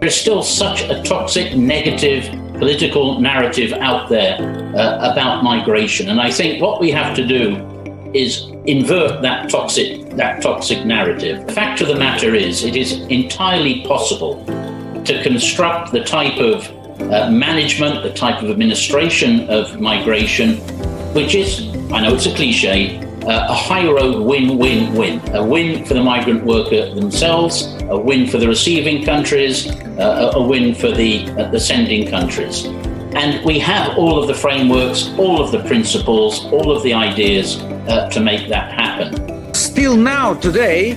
There's still such a toxic, negative political narrative out there about migration. And I think what we have to do is invert that toxic narrative. The fact of the matter is, it is entirely possible to construct the type of management, the type of administration of migration, which is, I know it's a cliche, a high road win-win-win. A win for the migrant worker themselves, a win for the receiving countries, a win for the sending countries. And we have all of the frameworks, all of the principles, all of the ideas to make that happen. Still now, today,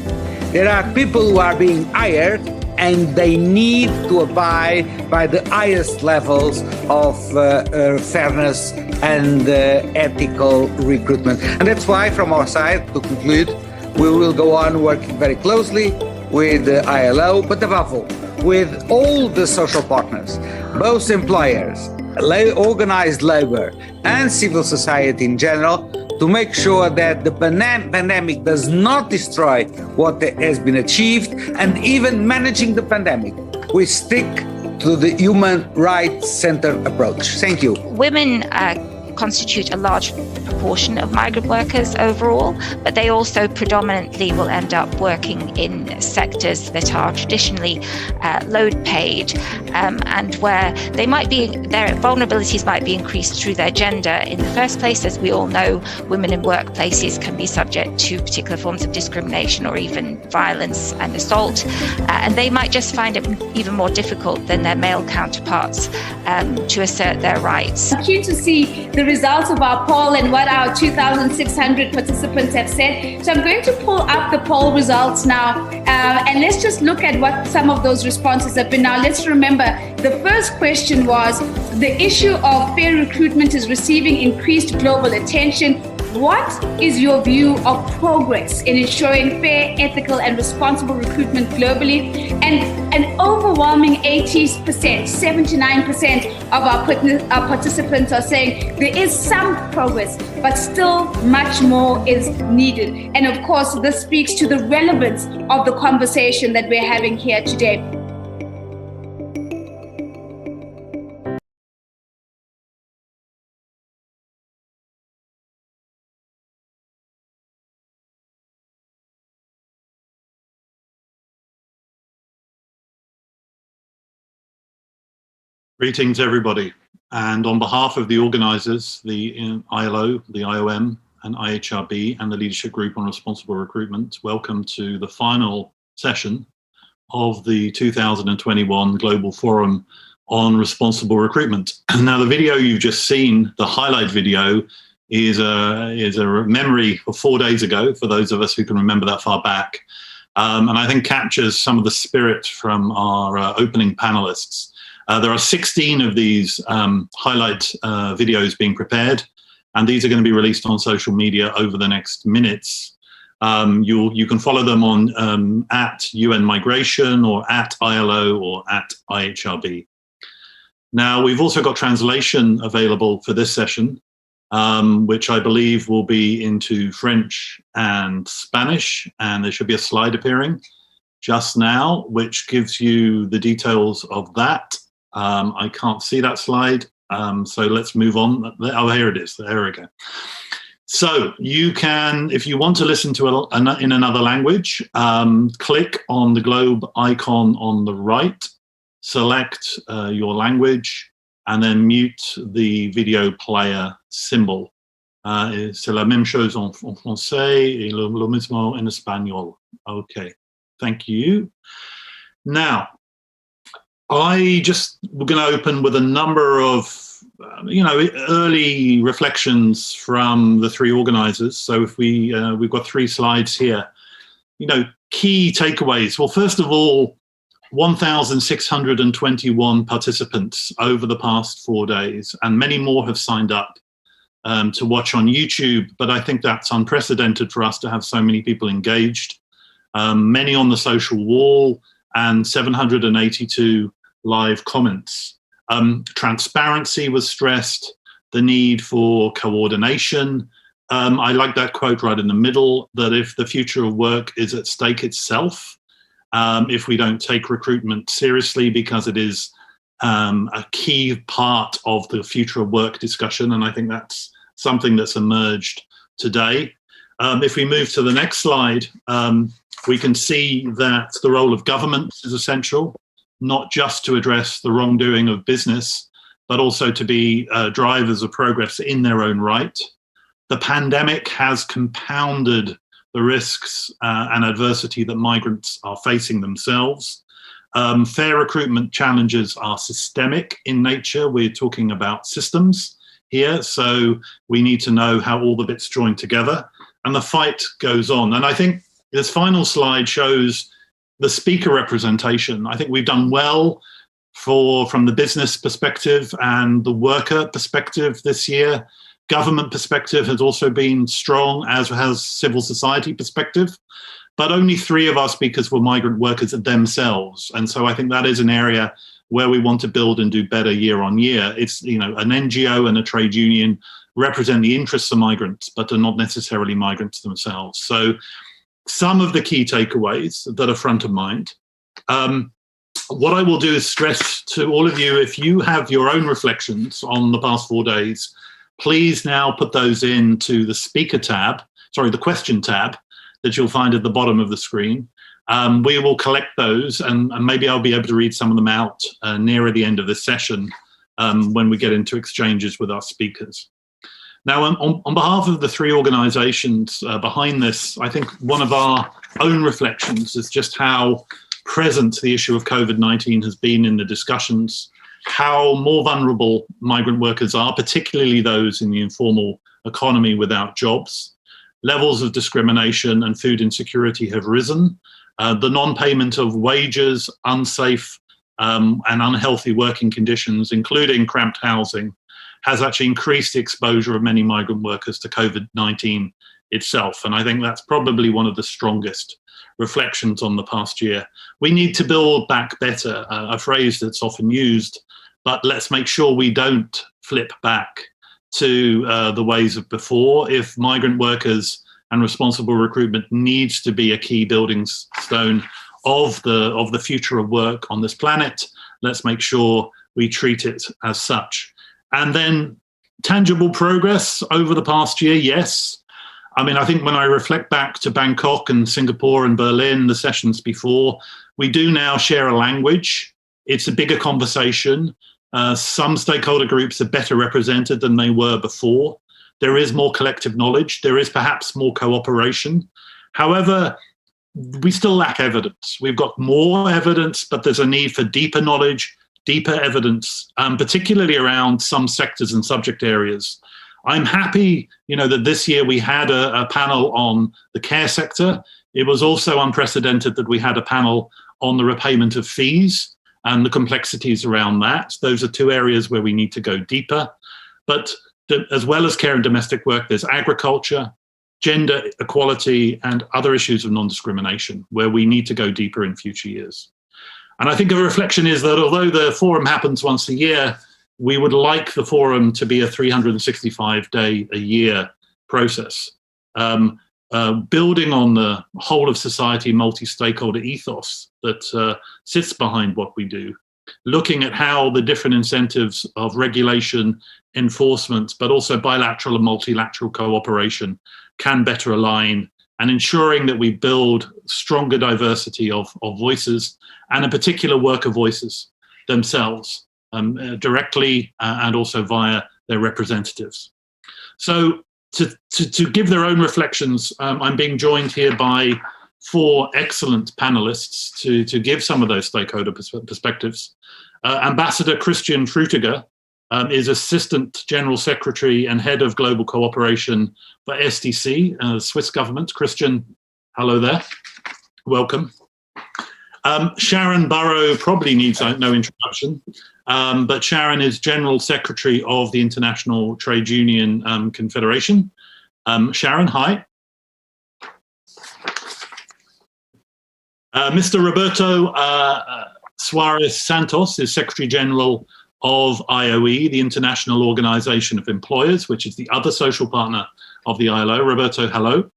there are people who are being hired and they need to abide by the highest levels of fairness and ethical recruitment. And that's why, from our side, to conclude, we will go on working very closely with the ILO, but above all, with all the social partners, both employers, organized labor, and civil society in general, to make sure that the pandemic does not destroy what has been achieved, and even managing the pandemic, we stick to the human rights-centered approach. Thank you. Women constitute a large proportion of migrant workers overall, but they also predominantly will end up working in sectors that are traditionally low paid and where their vulnerabilities might be increased through their gender in the first place. As we all know, women in workplaces can be subject to particular forms of discrimination or even violence and assault, and they might just find it even more difficult than their male counterparts to assert their rights. I'm keen to see the results of our poll and what our 2,600 participants have said. So I'm going to pull up the poll results now, and let's just look at what some of those responses have been. Now, let's remember, the first question was, the issue of fair recruitment is receiving increased global attention. What is your view of progress in ensuring fair, ethical, and responsible recruitment globally? And an overwhelming 80%, 79% of our participants are saying there is some progress, but still much more is needed. And of course, this speaks to the relevance of the conversation that we're having here today. Greetings, everybody. And on behalf of the organisers, the ILO, the IOM, and IHRB, and the Leadership Group on Responsible Recruitment, welcome to the final session of the 2021 Global Forum on Responsible Recruitment. Now, the video you've just seen, the highlight video, is a memory of 4 days ago, for those of us who can remember that far back, and I think captures some of the spirit from our opening panelists. There are 16 of these highlight videos being prepared, and these are going to be released on social media over the next minutes. You can follow them on at UN Migration or at ILO or at IHRB. Now, we've also got translation available for this session, which I believe will be into French and Spanish, and there should be a slide appearing just now, which gives you the details of that. I can't see that slide, so let's move on. Oh, here it is. There we go. So you can, if you want to listen to in another language, click on the globe icon on the right, select your language, and then mute the video player symbol. C'est la même chose en français et le mismo en espagnol. Okay, thank you. Now, we're going to open with a number of, early reflections from the three organisers. So if we've got 3 slides here. Key takeaways. Well, first of all, 1,621 participants over the past 4 days, and many more have signed up to watch on YouTube. But I think that's unprecedented for us to have so many people engaged, many on the social wall, and 782 live comments. Transparency was stressed, the need for coordination. I like that quote right in the middle, that if the future of work is at stake itself, if we don't take recruitment seriously, because it is a key part of the future of work discussion. And I think that's something that's emerged today. If we move to the next slide, we can see that the role of government is essential, not just to address the wrongdoing of business, but also to be drivers of progress in their own right. The pandemic has compounded the risks and adversity that migrants are facing themselves. Fair recruitment challenges are systemic in nature. We're talking about systems here, so we need to know how all the bits join together, and the fight goes on. And I think this final slide shows the speaker representation. I think we've done well from the business perspective and the worker perspective this year. Government perspective has also been strong, as has civil society perspective. But only 3 of our speakers were migrant workers themselves. And so I think that is an area where we want to build and do better year on year. It's, an NGO and a trade union represent the interests of migrants, but are not necessarily migrants themselves. So some of the key takeaways that are front of mind. What I will do is stress to all of you, if you have your own reflections on the past 4 days, please now put those into the question tab that you'll find at the bottom of the screen. We will collect those, and maybe I'll be able to read some of them out nearer the end of this session when we get into exchanges with our speakers. Now, on behalf of the 3 organisations behind this, I think one of our own reflections is just how present the issue of COVID-19 has been in the discussions, how more vulnerable migrant workers are, particularly those in the informal economy without jobs. Levels of discrimination and food insecurity have risen. The non-payment of wages, unsafe and unhealthy working conditions, including cramped housing, has actually increased the exposure of many migrant workers to COVID-19 itself. And I think that's probably one of the strongest reflections on the past year. We need to build back better, a phrase that's often used, but let's make sure we don't flip back to the ways of before. If migrant workers and responsible recruitment needs to be a key building stone of the future of work on this planet, let's make sure we treat it as such. And then tangible progress over the past year, yes. I mean, I think when I reflect back to Bangkok and Singapore and Berlin, the sessions before, we do now share a language. It's a bigger conversation. Some stakeholder groups are better represented than they were before. There is more collective knowledge. There is perhaps more cooperation. However, we still lack evidence. We've got more evidence, but there's a need for deeper knowledge, deeper evidence, particularly around some sectors and subject areas. I'm happy, that this year we had a panel on the care sector. It was also unprecedented that we had a panel on the repayment of fees and the complexities around that. Those are 2 areas where we need to go deeper. But as well as care and domestic work, there's agriculture, gender equality, and other issues of non-discrimination where we need to go deeper in future years. And I think a reflection is that although the forum happens once a year, we would like the forum to be a 365-day-a-year process, building on the whole of society multi-stakeholder ethos that sits behind what we do, looking at how the different incentives of regulation, enforcement, but also bilateral and multilateral cooperation can better align, and ensuring that we build stronger diversity of voices, and in particular worker voices themselves, directly and also via their representatives. So to give their own reflections, I'm being joined here by 4 excellent panelists to give some of those stakeholder perspectives. Ambassador Christian Frutiger is Assistant General Secretary and Head of Global Cooperation for SDC, Swiss government. Christian, hello there. Welcome. Sharon Burrow probably needs no introduction, but Sharon is General Secretary of the International Trade Union Confederation. Sharon, hi. Mr. Roberto Suarez Santos is Secretary General of IOE, the International Organization of Employers, which is the other social partner of the ILO. Roberto, hello.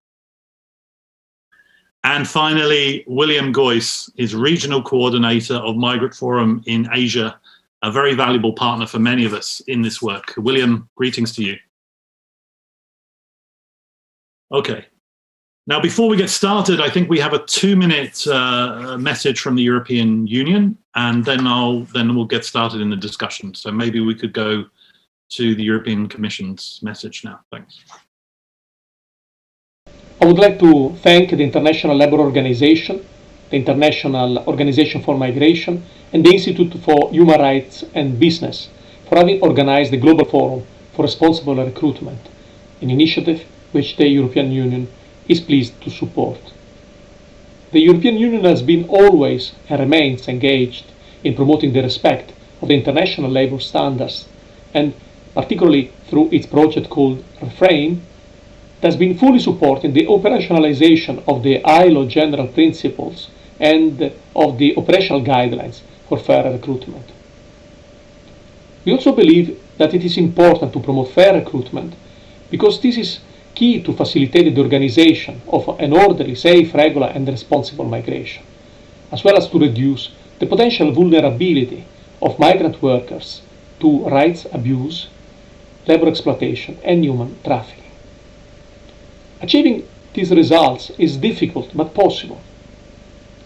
And finally, William Goyce is Regional Coordinator of Migrant Forum in Asia, a very valuable partner for many of us in this work. William, greetings to you. Okay. Now, before we get started, I think we have a 2-minute message from the European Union, and then we'll get started in the discussion. So maybe we could go to the European Commission's message now. Thanks. I would like to thank the International Labour Organization, the International Organization for Migration, and the Institute for Human Rights and Business for having organized the Global Forum for Responsible Recruitment, an initiative which the European Union is pleased to support. The European Union has been always and remains engaged in promoting the respect of the international labour standards, and particularly through its project called Reframe, it has been fully supporting the operationalization of the ILO general principles and of the operational guidelines for fair recruitment. We also believe that it is important to promote fair recruitment because this is key to facilitate the organization of an orderly, safe, regular and responsible migration, as well as to reduce the potential vulnerability of migrant workers to rights abuse, labor exploitation and human trafficking. Achieving these results is difficult but possible.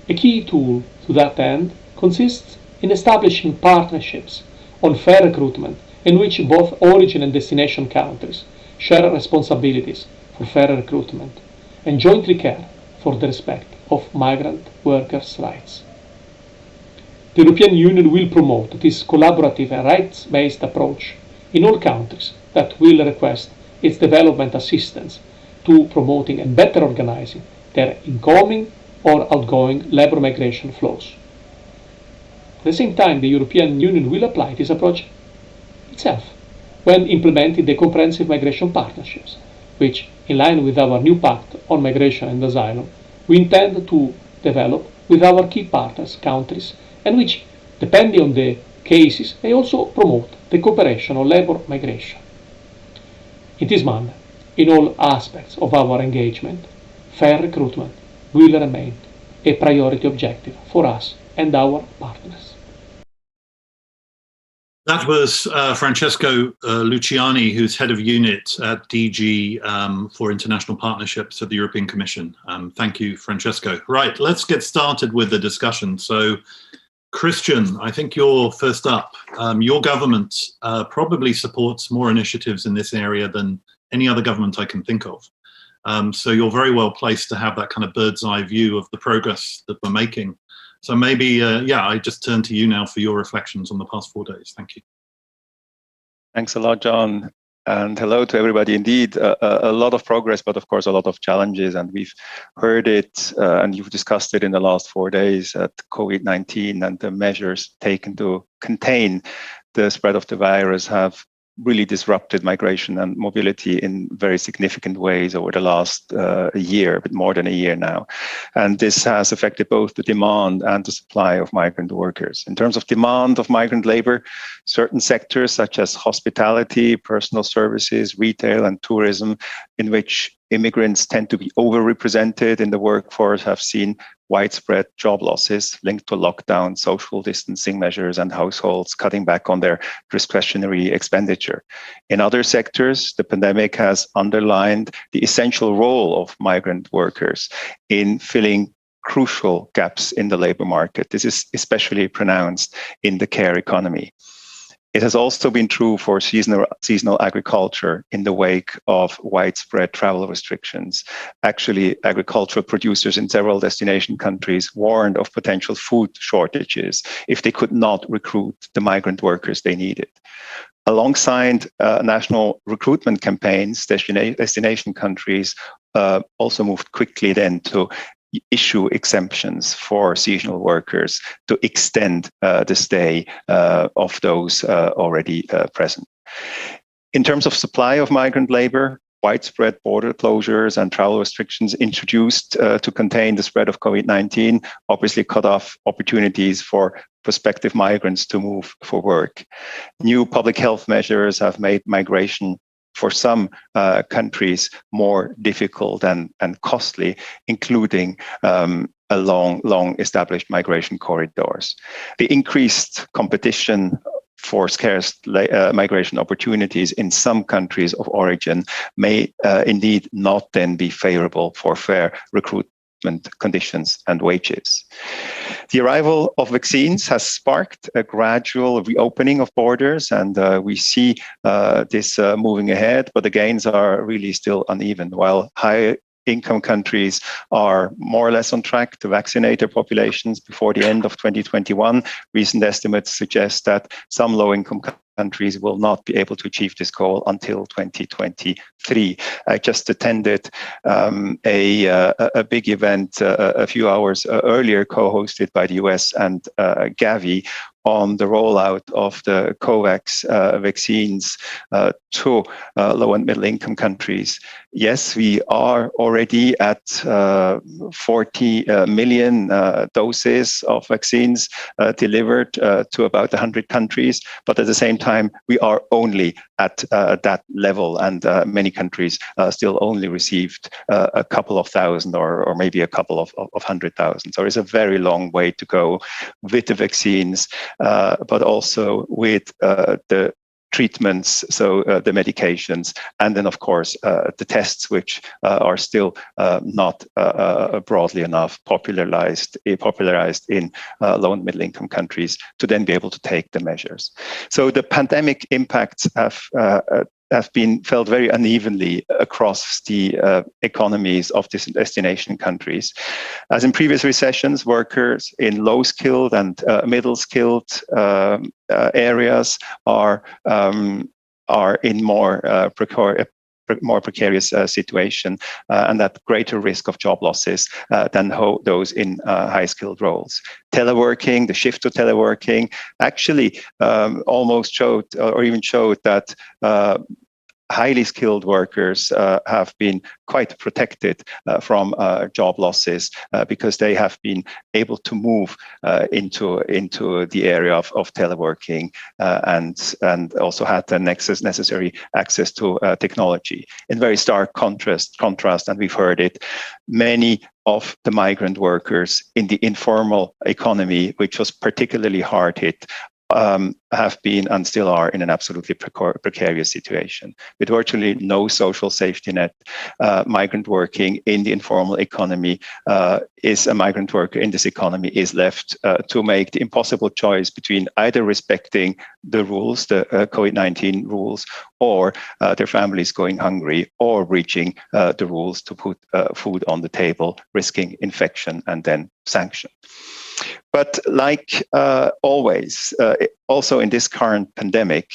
A key tool to that end consists in establishing partnerships on fair recruitment in which both origin and destination countries share responsibilities for fair recruitment and jointly care for the respect of migrant workers' rights. The European Union will promote this collaborative and rights-based approach in all countries that will request its development assistance to promoting and better organizing their incoming or outgoing labour migration flows. At the same time, the European Union will apply this approach itself when implementing the comprehensive migration partnerships, which, in line with our new pact on migration and asylum, we intend to develop with our key partners countries, and which, depending on the cases, may also promote the cooperation on labour migration. In this manner, in all aspects of our engagement, fair recruitment will remain a priority objective for us and our partners. That was Francesco Luciani, who's head of unit at DG for International Partnerships at the European Commission. Thank you, Francesco. Right, let's get started with the discussion. So, Christian, I think you're first up. Your government probably supports more initiatives in this area than any other government I can think of. So you're very well placed to have that kind of bird's eye view of the progress that we're making. So maybe, I just turn to you now for your reflections on the past 4 days. Thank you. Thanks a lot, John. And hello to everybody. Indeed, a lot of progress, but of course, a lot of challenges. And we've heard it, and you've discussed it in the last 4 days at COVID-19, and the measures taken to contain the spread of the virus have really disrupted migration and mobility in very significant ways over the last year, a bit more than a year now. And this has affected both the demand and the supply of migrant workers. In terms of demand of migrant labor, certain sectors such as hospitality, personal services, retail and tourism, in which immigrants tend to be overrepresented in the workforce, have seen widespread job losses linked to lockdown, social distancing measures, and households cutting back on their discretionary expenditure. In other sectors, the pandemic has underlined the essential role of migrant workers in filling crucial gaps in the labor market. This is especially pronounced in the care economy. It has also been true for seasonal agriculture in the wake of widespread travel restrictions. Actually, agricultural producers in several destination countries warned of potential food shortages if they could not recruit the migrant workers they needed. Alongside national recruitment campaigns, destination countries also moved quickly then to issue exemptions for seasonal workers to extend the stay of those already present. In terms of supply of migrant labor, widespread border closures and travel restrictions introduced to contain the spread of COVID-19 obviously cut off opportunities for prospective migrants to move for work. New public health measures have made migration for some countries more difficult and costly, including a long established migration corridors. The increased competition for scarce migration opportunities in some countries of origin may indeed not then be favorable for fair recruitment conditions and wages. The arrival of vaccines has sparked a gradual reopening of borders, and we see this moving ahead, but the gains are really still uneven. While high-income countries are more or less on track to vaccinate their populations before the end of 2021, recent estimates suggest that some low-income countries will not be able to achieve this goal until 2023. I just attended a big event a few hours earlier, co-hosted by the US and Gavi, on the rollout of the COVAX vaccines to low and middle income countries. Yes, we are already at 40 million doses of vaccines delivered to about 100 countries, but at the same time, we are only at that level, and many countries still only received a couple of thousand or maybe a couple of 100,000. So there's a very long way to go with the vaccines, but also with the treatments, so the medications, and then of course the tests, which are still not broadly enough popularized in low and middle income countries to then be able to take the measures. So the pandemic impacts have been felt very unevenly across the economies of destination countries. As in previous recessions, workers in low-skilled and middle-skilled areas are in more precarious situation and at greater risk of job losses than those in high-skilled roles. Teleworking, the shift to teleworking, actually almost showed or even showed that highly skilled workers have been quite protected from job losses because they have been able to move into the area of teleworking and also had the necessary access to technology. In very stark contrast, and we've heard it, many of the migrant workers in the informal economy, which was particularly hard hit, have been and still are in an absolutely precarious situation. With virtually no social safety net, migrant working in the informal economy is a migrant worker in this economy is left to make the impossible choice between either respecting the rules, the COVID-19 rules, or their families going hungry, or breaching the rules to put food on the table, risking infection and then sanction. But like always, also in this current pandemic,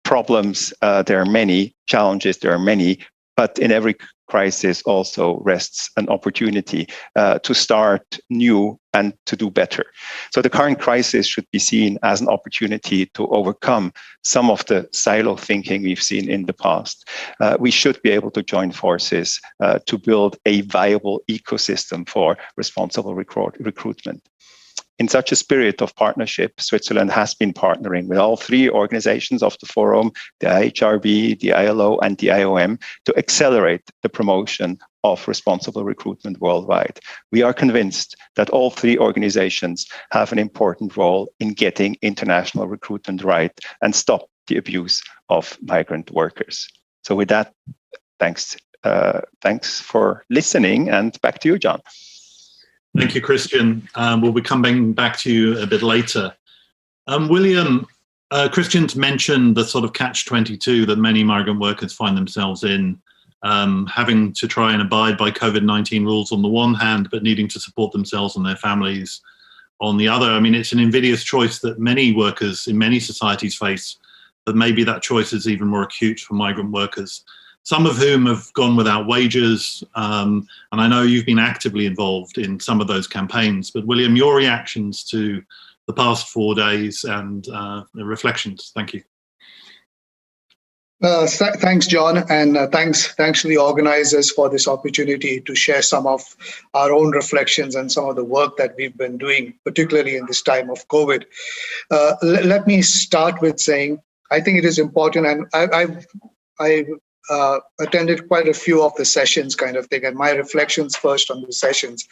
problems, there are many, challenges, there are many, but in every crisis also rests an opportunity to start new and to do better. So the current crisis should be seen as an opportunity to overcome some of the silo thinking we've seen in the past. We should be able to join forces to build a viable ecosystem for responsible recruitment. In such a spirit of partnership, Switzerland has been partnering with all three organizations of the forum, the IHRB, the ILO, and the IOM, to accelerate the promotion of responsible recruitment worldwide. We are convinced that all three organizations have an important role in getting international recruitment right and stop the abuse of migrant workers. So with that, thanks for listening, and back to you, John. Thank you, Christian. We'll be coming back to you a bit later. William, Christian's mentioned the sort of catch-22 that many migrant workers find themselves in, having to try and abide by COVID-19 rules on the one hand, but needing to support themselves and their families on the other. I mean, it's an invidious choice that many workers in many societies face, but maybe that choice is even more acute for migrant workers, some of whom have gone without wages. And I know you've been actively involved in some of those campaigns, but William, your reactions to the past 4 days and the reflections. Thank you. Thanks, John, and thanks to the organizers for this opportunity to share some of our own reflections and some of the work that we've been doing, particularly in this time of COVID. Let me start with saying I think it is important, and I've attended quite a few of the sessions kind of thing, and my reflections first on the sessions.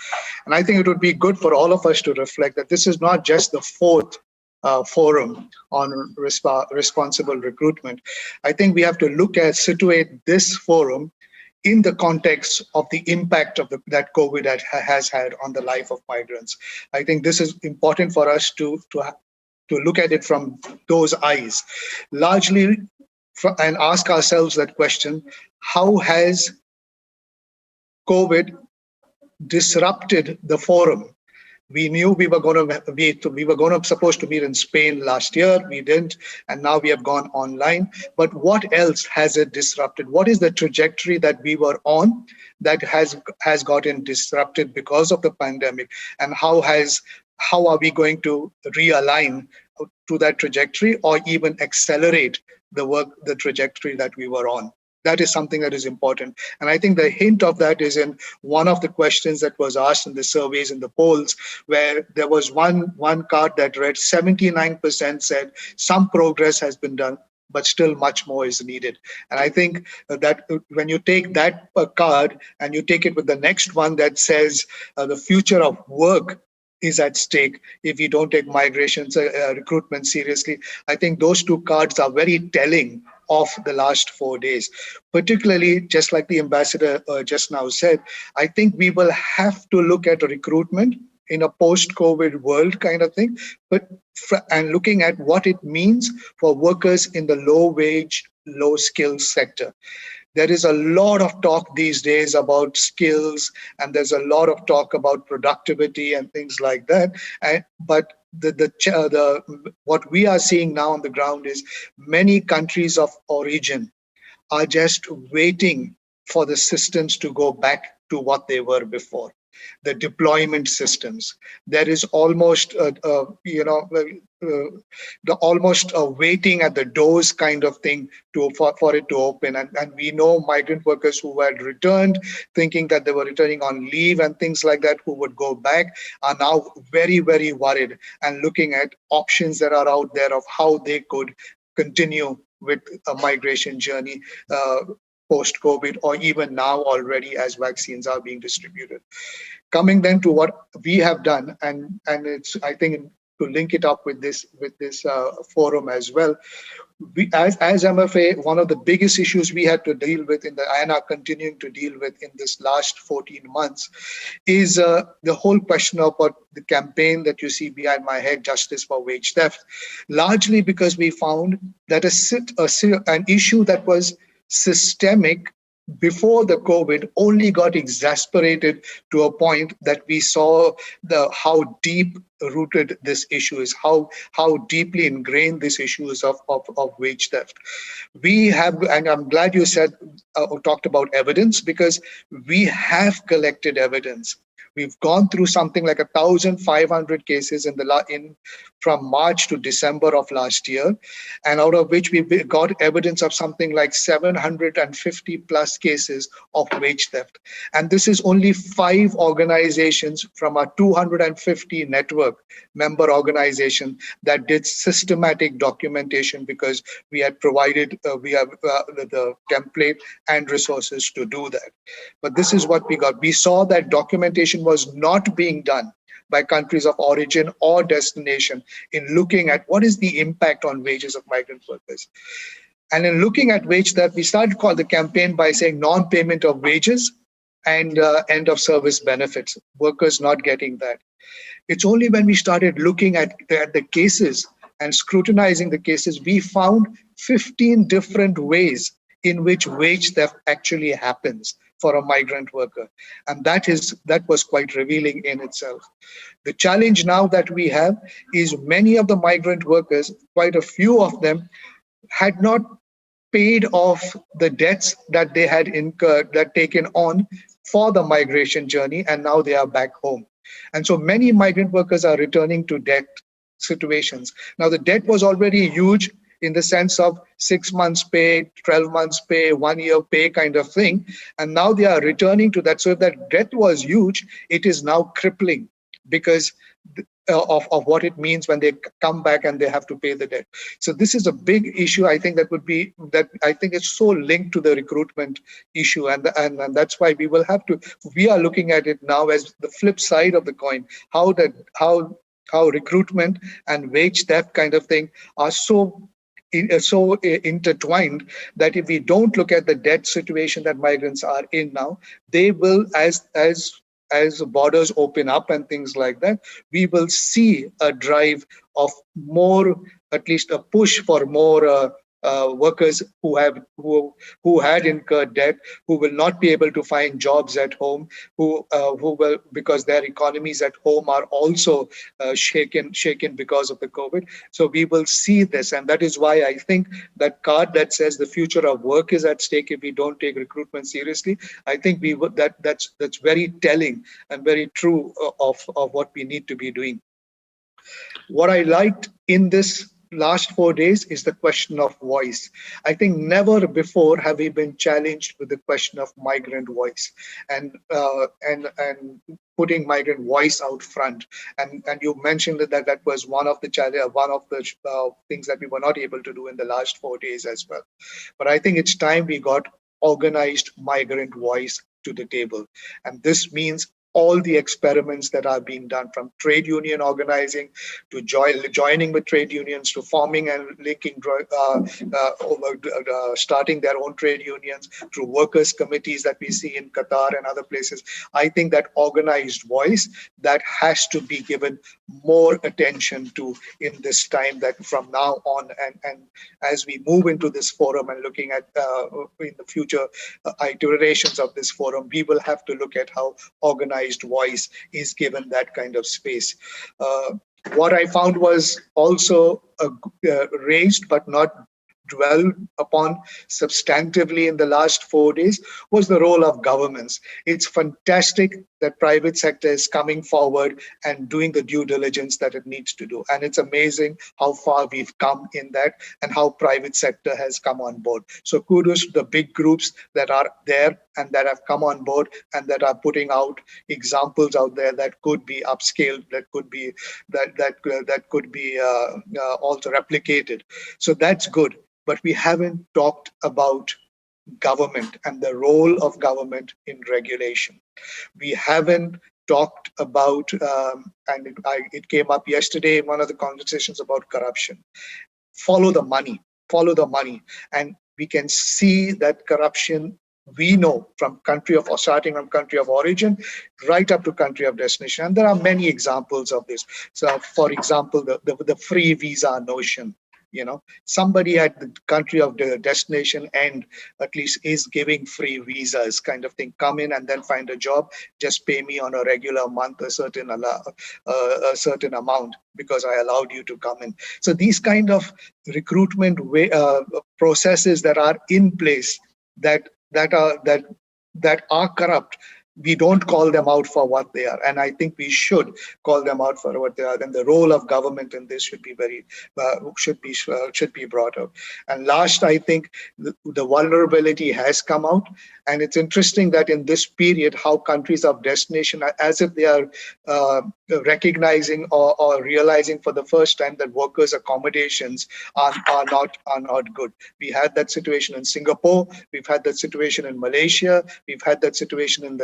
And I think it would be good for all of us to reflect that this is not just the fourth forum on responsible recruitment. I think we have to situate this forum in the context of the impact of that COVID has had on the life of migrants. I think this is important for us to look at it from those eyes, largely, and ask ourselves that question: how has COVID disrupted the forum? We knew we were going to supposed to meet in Spain last year. We didn't, and now we have gone online. But what else has it disrupted? What is the trajectory that we were on that has gotten disrupted because of the pandemic? And how are we going to realign to that trajectory, or even accelerate the trajectory that we were on? That is something that is important. And I think the hint of that is in one of the questions that was asked in the surveys and the polls, where there was one card that read 79% said some progress has been done, but still much more is needed. And I think that when you take that card and you take it with the next one that says the future of work is at stake if we don't take migration recruitment seriously, I think those two cards are very telling of the last 4 days. Particularly, just like the ambassador just now said, I think we will have to look at recruitment in a post-COVID world kind of thing, and looking at what it means for workers in the low-wage, low-skill sector. There is a lot of talk these days about skills, and there's a lot of talk about productivity and things like that. But what we are seeing now on the ground is many countries of origin are just waiting for the systems to go back to what they were before. The deployment systems. There is almost, almost a waiting at the doors kind of thing for it to open. And we know migrant workers who had returned, thinking that they were returning on leave and things like that, who would go back, are now very, very worried and looking at options that are out there of how they could continue with a migration journey post-COVID, or even now already as vaccines are being distributed. Coming then to what we have done, and it's, I think, to link it up with this forum as well. We, as MFA, one of the biggest issues we had to deal with and are continuing to deal with in this last 14 months is the whole question about the campaign that you see behind my head, Justice for Wage Theft, largely because we found that an issue that was systemic before the COVID only got exasperated to a point that we saw how deep rooted this issue is, how deeply ingrained this issue is of wage theft. We have, and I'm glad you talked about evidence, because we have collected evidence. We've gone through something like 1,500 cases from March to December of last year, and out of which we got evidence of something like 750 plus cases of wage theft. And this is only 5 organizations from our 250 network member organization that did systematic documentation, because we had provided the template and resources to do that. But this is what we got. We saw that documentation was not being done by countries of origin or destination in looking at what is the impact on wages of migrant workers. And in looking at wage theft, we started the campaign by saying non-payment of wages and end of service benefits, workers not getting that. It's only when we started looking at the cases and scrutinizing the cases, we found 15 different ways in which wage theft actually happens for a migrant worker. And that was quite revealing in itself. The challenge now that we have is many of the migrant workers, quite a few of them, had not paid off the debts that they had incurred, that taken on for the migration journey, and now they are back home. And so many migrant workers are returning to debt situations. Now the debt was already huge in the sense of 6 months pay, 12 months pay, 1 year pay kind of thing. And now they are returning to that. So if that debt was huge, it is now crippling, because of what it means when they come back and they have to pay the debt. So this is a big issue. I think I think it's so linked to the recruitment issue, and that's why we are looking at it now as the flip side of the coin. How recruitment and wage theft kind of thing are so intertwined that if we don't look at the debt situation that migrants are in now, they will, as borders open up and things like that, we will see a drive of more, at least a push for more workers who had incurred debt, who will not be able to find jobs at home, who will, because their economies at home are also shaken because of the COVID. So we will see this, and that is why I think that card that says the future of work is at stake if we don't take recruitment seriously, I think that's very telling and very true of what we need to be doing. What I liked in this last 4 days is the question of voice. I think never before have we been challenged with the question of migrant voice and putting migrant voice out front. And you mentioned that was one of the things that we were not able to do in the last 4 days as well. But I think it's time we got organized migrant voice to the table, and this means all the experiments that are being done, from trade union organizing to joining with trade unions, to forming and linking, starting their own trade unions, through workers' committees that we see in Qatar and other places. I think that organized voice that has to be given more attention to in this time, that from now on and as we move into this forum and looking at in the future iterations of this forum, we will have to look at how organized voice is given that kind of space. What I found was also raised but not dwelled upon substantively in the last 4 days was the role of governments. It's fantastic that private sector is coming forward and doing the due diligence that it needs to do. And it's amazing how far we've come in that and how private sector has come on board. So kudos to the big groups that are there and that have come on board and that are putting out examples out there that could be upscaled, that could be also replicated. So that's good. But we haven't talked about government and the role of government in regulation. We haven't talked about, it came up yesterday in one of the conversations about corruption. Follow the money. And we can see that corruption, we know, from starting from country of origin right up to country of destination. And there are many examples of this. So, for example, the free visa notion. Somebody at the country of the destination end at least is giving free visas kind of thing. Come in and then find a job. Just pay me on a regular month a certain amount because I allowed you to come in. So these kind of recruitment processes that are in place that are corrupt, we don't call them out for what they are, and I think we should call them out for what they are. And the role of government in this should be brought out. And last, I think the vulnerability has come out, and it's interesting that in this period, how countries of destination, as if they are recognizing or realizing for the first time that workers' accommodations are not good. We had that situation in Singapore. We've had that situation in Malaysia. We've had that situation in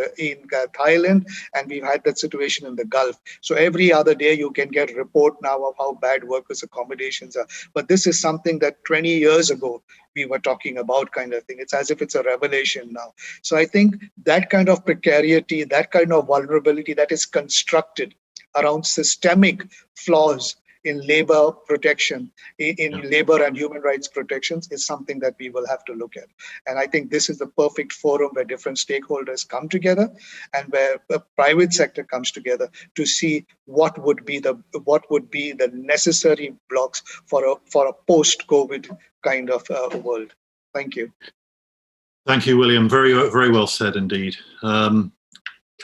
Thailand, and we've had that situation in the Gulf. So every other day you can get a report now of how bad workers' accommodations are. But this is something that 20 years ago we were talking about, kind of thing. It's as if it's a revelation now. So I think that kind of precarity, that kind of vulnerability that is constructed around systemic flaws in labor protection, in labor and human rights protections, is something that we will have to look at. And I think this is the perfect forum where different stakeholders come together and where the private sector comes together to see what would be the necessary blocks for a post-COVID kind of world. Thank you. Thank you, William. Very, very well said indeed.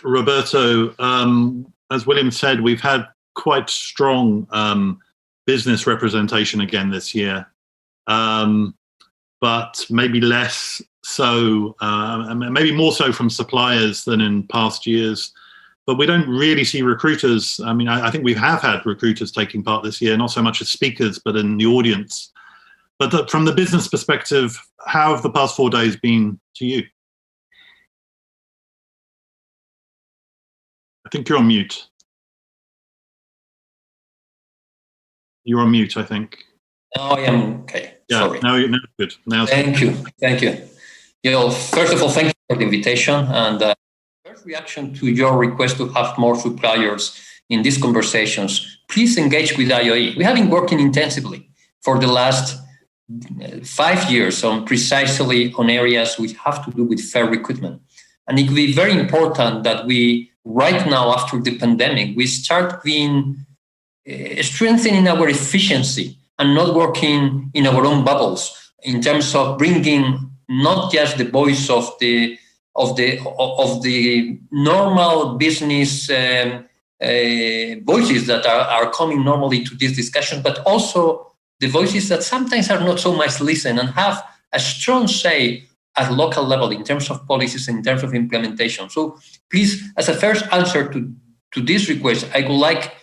Roberto, as William said, we've had quite strong business representation again this year, but maybe less so, maybe more so from suppliers than in past years. but we don't really see recruiters. I mean, I think we have had recruiters taking part this year, not so much as speakers, but in the audience. But from the business perspective, how have the past 4 days been to you? I think you're on mute. You're on mute, I think. Now I am okay. Yeah, sorry. Now you're good. Thank you. First of all, thank you for the invitation. And first reaction to your request to have more suppliers in these conversations, please engage with IOE. We have been working intensively for the last 5 years on precisely on areas which have to do with fair recruitment. And it will be very important that we, right now after the pandemic, we start being strengthening our efficiency and not working in our own bubbles in terms of bringing not just the voice of the normal business voices that are coming normally to this discussion, but also the voices that sometimes are not so much listened and have a strong say at local level in terms of policies and in terms of implementation. So please, as a first answer to this request, I would like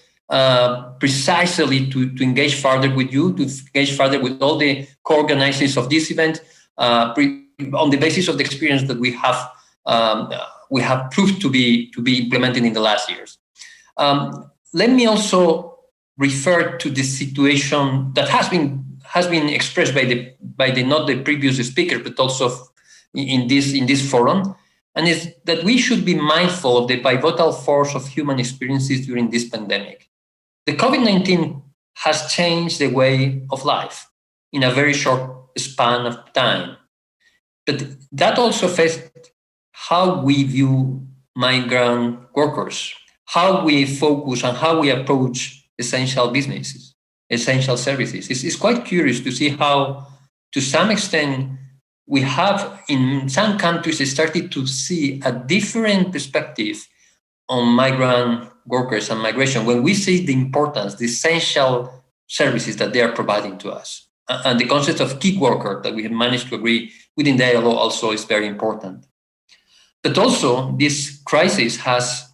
precisely to engage further with you, to engage further with all the co-organizers of this event on the basis of the experience that we have proved to be implemented in the last years. Let me also refer to the situation that has been expressed by the not the previous speaker, but also in this forum, and is that we should be mindful of the pivotal force of human experiences during this pandemic. The COVID-19 has changed the way of life in a very short span of time. But that also affects how we view migrant workers, how we focus and how we approach essential businesses, essential services. It's quite curious to see how, to some extent, we have in some countries started to see a different perspective on migrant workers and migration when we see the importance, the essential services that they are providing to us. And the concept of gig worker that we have managed to agree within the ILO also is very important. But also, this crisis has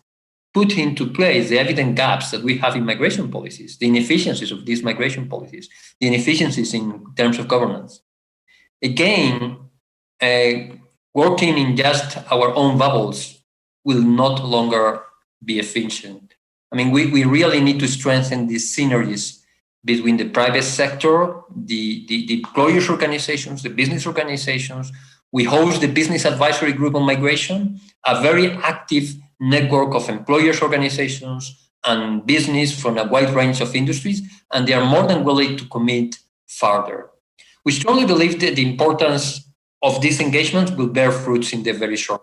put into place the evident gaps that we have in migration policies, the inefficiencies of these migration policies, the inefficiencies in terms of governance. Again, working in just our own bubbles will not longer be efficient. I mean, we really need to strengthen these synergies between the private sector, the employers' organizations, the business organizations. We host the Business Advisory Group on Migration, a very active network of employers' organizations and business from a wide range of industries, and they are more than willing to commit further. We strongly believe that the importance of this engagement will bear fruits in the very short.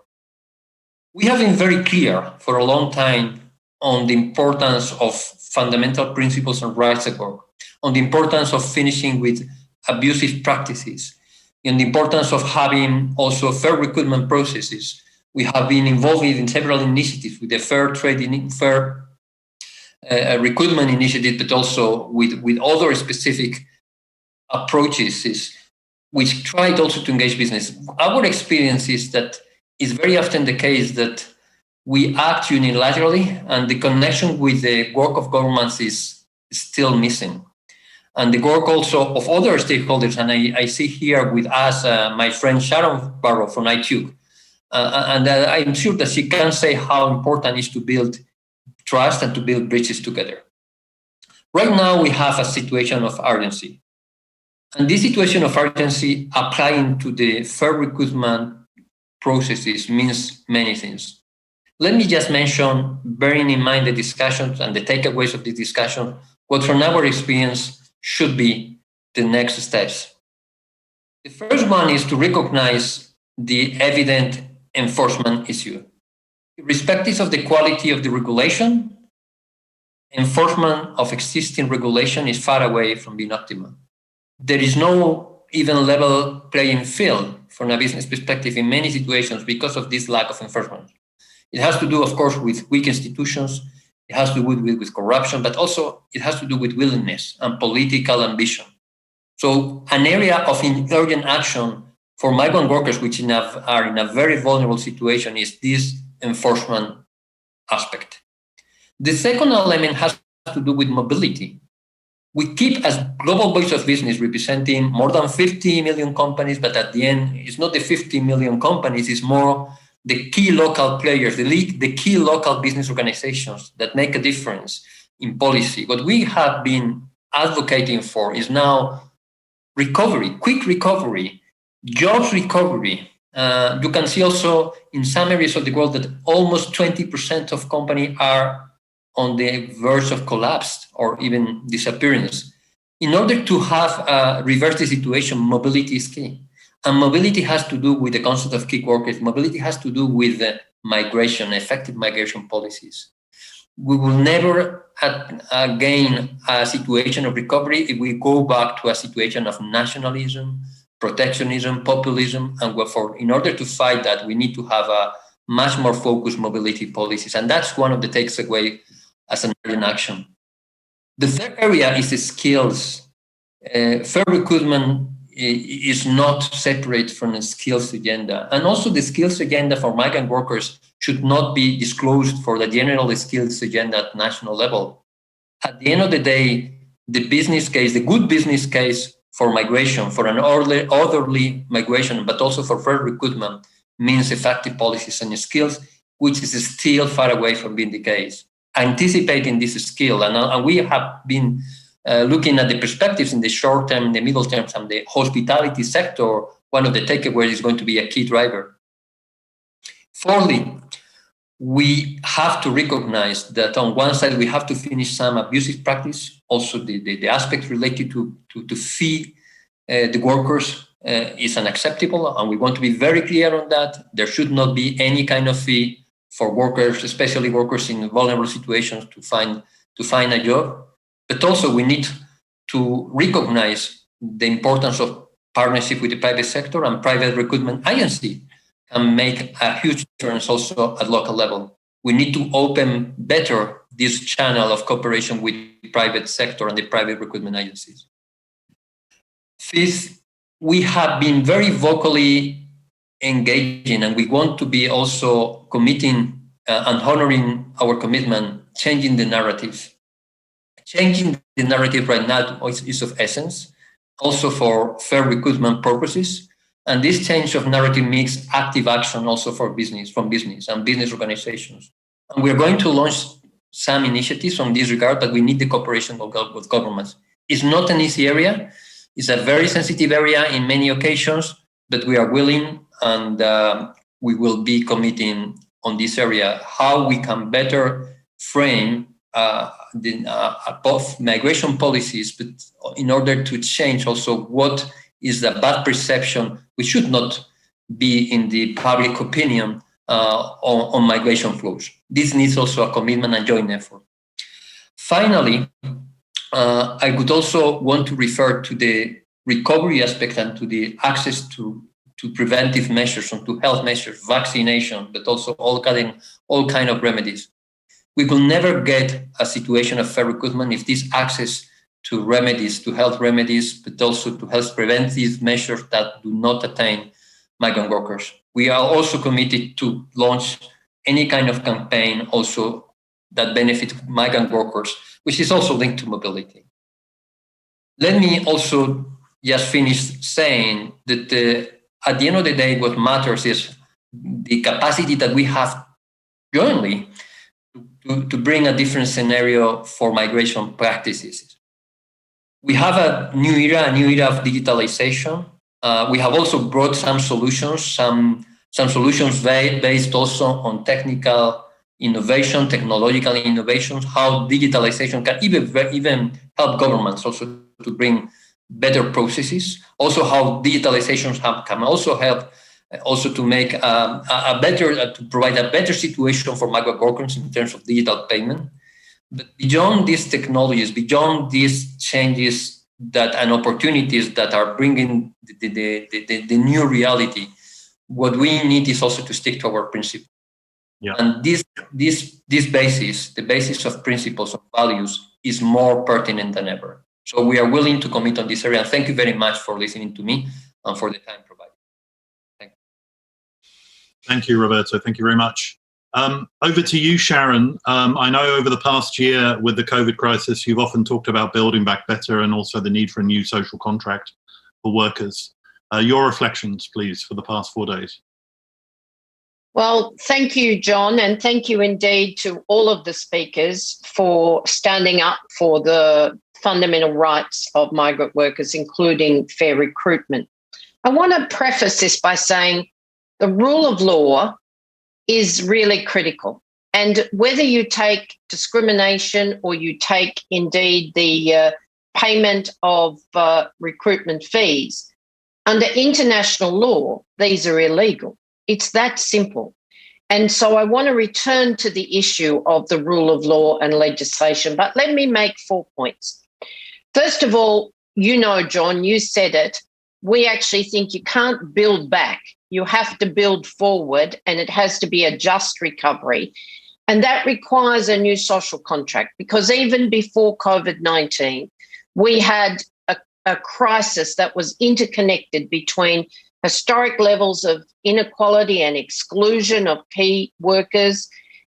We have been very clear for a long time on the importance of fundamental principles and rights at work, on the importance of finishing with abusive practices, and the importance of having also fair recruitment processes. We have been involved in several initiatives with the fair recruitment initiative, but also with other specific approaches which tried also to engage business. Our experience is that it's very often the case that we act unilaterally and the connection with the work of governments is still missing. And the work also of other stakeholders, and I see here with us my friend Sharon Barrow from ITUC, and I'm sure that she can say how important it is to build trust and to build bridges together. Right now, we have a situation of urgency. And this situation of urgency applying to the fair recruitment processes means many things. Let me just mention, bearing in mind the discussions and the takeaways of the discussion, what from our experience should be the next steps. The first one is to recognize the evident enforcement issue. Irrespective of the quality of the regulation, enforcement of existing regulation is far away from being optimal. There is no even level playing field from a business perspective in many situations because of this lack of enforcement. It has to do, of course, with weak institutions. It has to do with corruption, but also it has to do with willingness and political ambition. So an area of urgent action for migrant workers which are in a very vulnerable situation is this enforcement aspect. The second element has to do with mobility. We keep as global voice of business representing more than 50 million companies, but at the end, it's not the 50 million companies, it's more the key local players, the key local business organizations that make a difference in policy. What we have been advocating for is now recovery, quick recovery, jobs recovery. You can see also in some areas of the world that almost 20% of companies are on the verge of collapse or even disappearance. In order to have reverse the situation, mobility is key. And mobility has to do with the concept of key workers. Mobility has to do with migration, effective migration policies. We will never gain a situation of recovery if we go back to a situation of nationalism, protectionism, populism, and in order to fight that, we need to have a much more focused mobility policies. And that's one of the takeaways as an urgent action. The third area is the skills. Fair recruitment is not separate from the skills agenda. And also the skills agenda for migrant workers should not be disclosed for the general skills agenda at national level. At the end of the day, the business case, the good business case for migration, for an orderly migration, but also for fair recruitment, means effective policies and skills, which is still far away from being the case. Anticipating this skill, and we have been looking at the perspectives in the short term, in the middle term, and the hospitality sector, one of the takeaways is going to be a key driver. Fourthly, we have to recognize that on one side, we have to finish some abusive practice. Also, the aspect related to fee the workers is unacceptable, and we want to be very clear on that. There should not be any kind of fee for workers, especially workers in vulnerable situations, to find a job. But also we need to recognize the importance of partnership with the private sector, and private recruitment agency can make a huge difference also at local level. We need to open better this channel of cooperation with the private sector and the private recruitment agencies. Fifth, we have been very vocally engaging, and we want to be also committing and honoring our commitment, changing the narrative. Changing the narrative right now is of essence, also for fair recruitment purposes. And this change of narrative makes active action also from business and business organizations. And we're going to launch some initiatives on this regard, but we need the cooperation with governments. It's not an easy area. It's a very sensitive area in many occasions, but we are willing, and we will be committing on this area, how we can better frame both migration policies, but in order to change also what is the bad perception, which should not be in the public opinion on migration flows. This needs also a commitment and joint effort. Finally, I would also want to refer to the recovery aspect and to the access to preventive measures and to health measures, vaccination, but also all kind of remedies. We will never get a situation of fair recruitment if this access to remedies, to health remedies, but also to health preventive measures that do not attain migrant workers. We are also committed to launch any kind of campaign also that benefits migrant workers, which is also linked to mobility. Let me also just finish saying that at the end of the day, what matters is the capacity that we have jointly to bring a different scenario for migration practices. We have a new era of digitalization. We have also brought some solutions based also on technical innovation, technological innovations, how digitalization can even help governments also to bring better processes. Also how digitalization can also help also to make to provide a better situation for migrant workers in terms of digital payment. But beyond these technologies, beyond these changes and opportunities that are bringing the new reality, what we need is also to stick to our principles. Yeah. And this basis, the basis of principles of values, is more pertinent than ever. So we are willing to commit on this area. Thank you very much for listening to me and for the time provided. Thank you, Roberto. Thank you very much. Over to you, Sharon. I know over the past year with the COVID crisis, you've often talked about building back better and also the need for a new social contract for workers. Your reflections, please, for the past 4 days. Well, thank you, John, and thank you indeed to all of the speakers for standing up for the fundamental rights of migrant workers, including fair recruitment. I want to preface this by saying the rule of law is really critical. And whether you take discrimination or you take indeed the payment of recruitment fees, under international law, these are illegal. It's that simple. And so I want to return to the issue of the rule of law and legislation, but let me make 4 points. First of all, you know, John, you said it, we actually think you can't build back. You have to build forward, and it has to be a just recovery. And that requires a new social contract, because even before COVID-19, we had a crisis that was interconnected between historic levels of inequality and exclusion of key workers,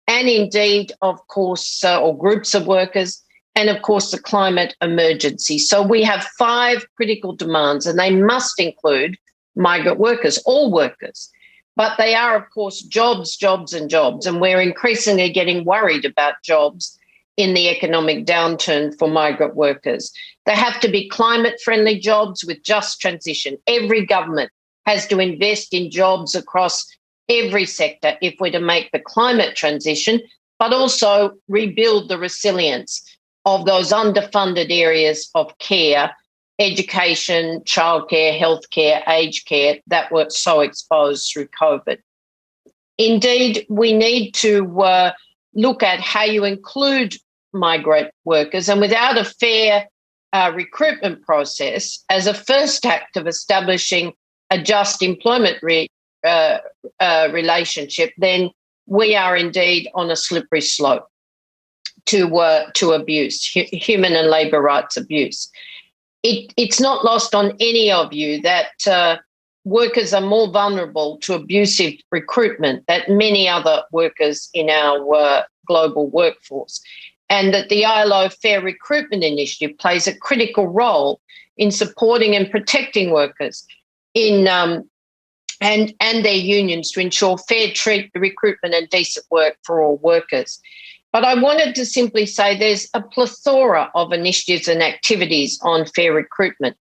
and indeed, of course, or groups of workers, and of course, the climate emergency. So we have 5 critical demands, and they must include migrant workers, all workers. But they are, of course, jobs, jobs, and jobs. And we're increasingly getting worried about jobs in the economic downturn for migrant workers. They have to be climate-friendly jobs with just transition. Every government has to invest in jobs across every sector if we're to make the climate transition, but also rebuild the resilience of those underfunded areas of care, education, childcare, healthcare, aged care that were so exposed through COVID. Indeed, we need to look at how you include migrant workers, and without a fair recruitment process as a first act of establishing a just employment relationship, then we are indeed on a slippery slope to abuse, human and labour rights abuse. It's not lost on any of you that workers are more vulnerable to abusive recruitment than many other workers in our global workforce, and that the ILO Fair Recruitment Initiative plays a critical role in supporting and protecting workers in and their unions to ensure fair recruitment and decent work for all workers. But I wanted to simply say there's a plethora of initiatives and activities on fair recruitment.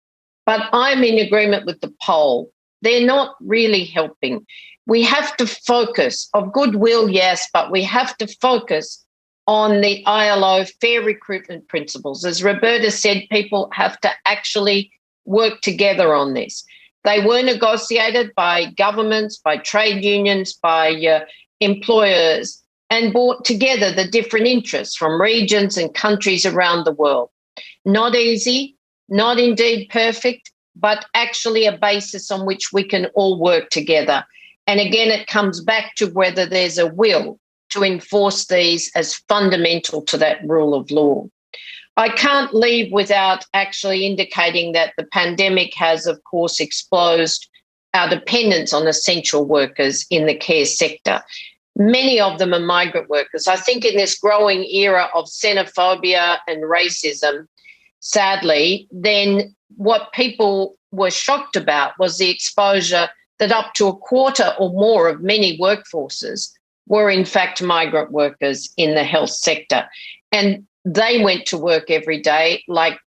But I'm in agreement with the poll. They're not really helping. We have to focus, of goodwill, yes, but we have to focus on the ILO fair recruitment principles. As Roberta said, people have to actually work together on this. They were negotiated by governments, by trade unions, by employers, and brought together the different interests from regions and countries around the world. Not easy, not indeed perfect, but actually a basis on which we can all work together. And again, it comes back to whether there's a will to enforce these as fundamental to that rule of law. I can't leave without actually indicating that the pandemic has, of course, exposed our dependence on essential workers in the care sector. Many of them are migrant workers. I think in this growing era of xenophobia and racism, sadly, then what people were shocked about was the exposure that up to a quarter or more of many workforces were in fact migrant workers in the health sector. And they went to work every day, like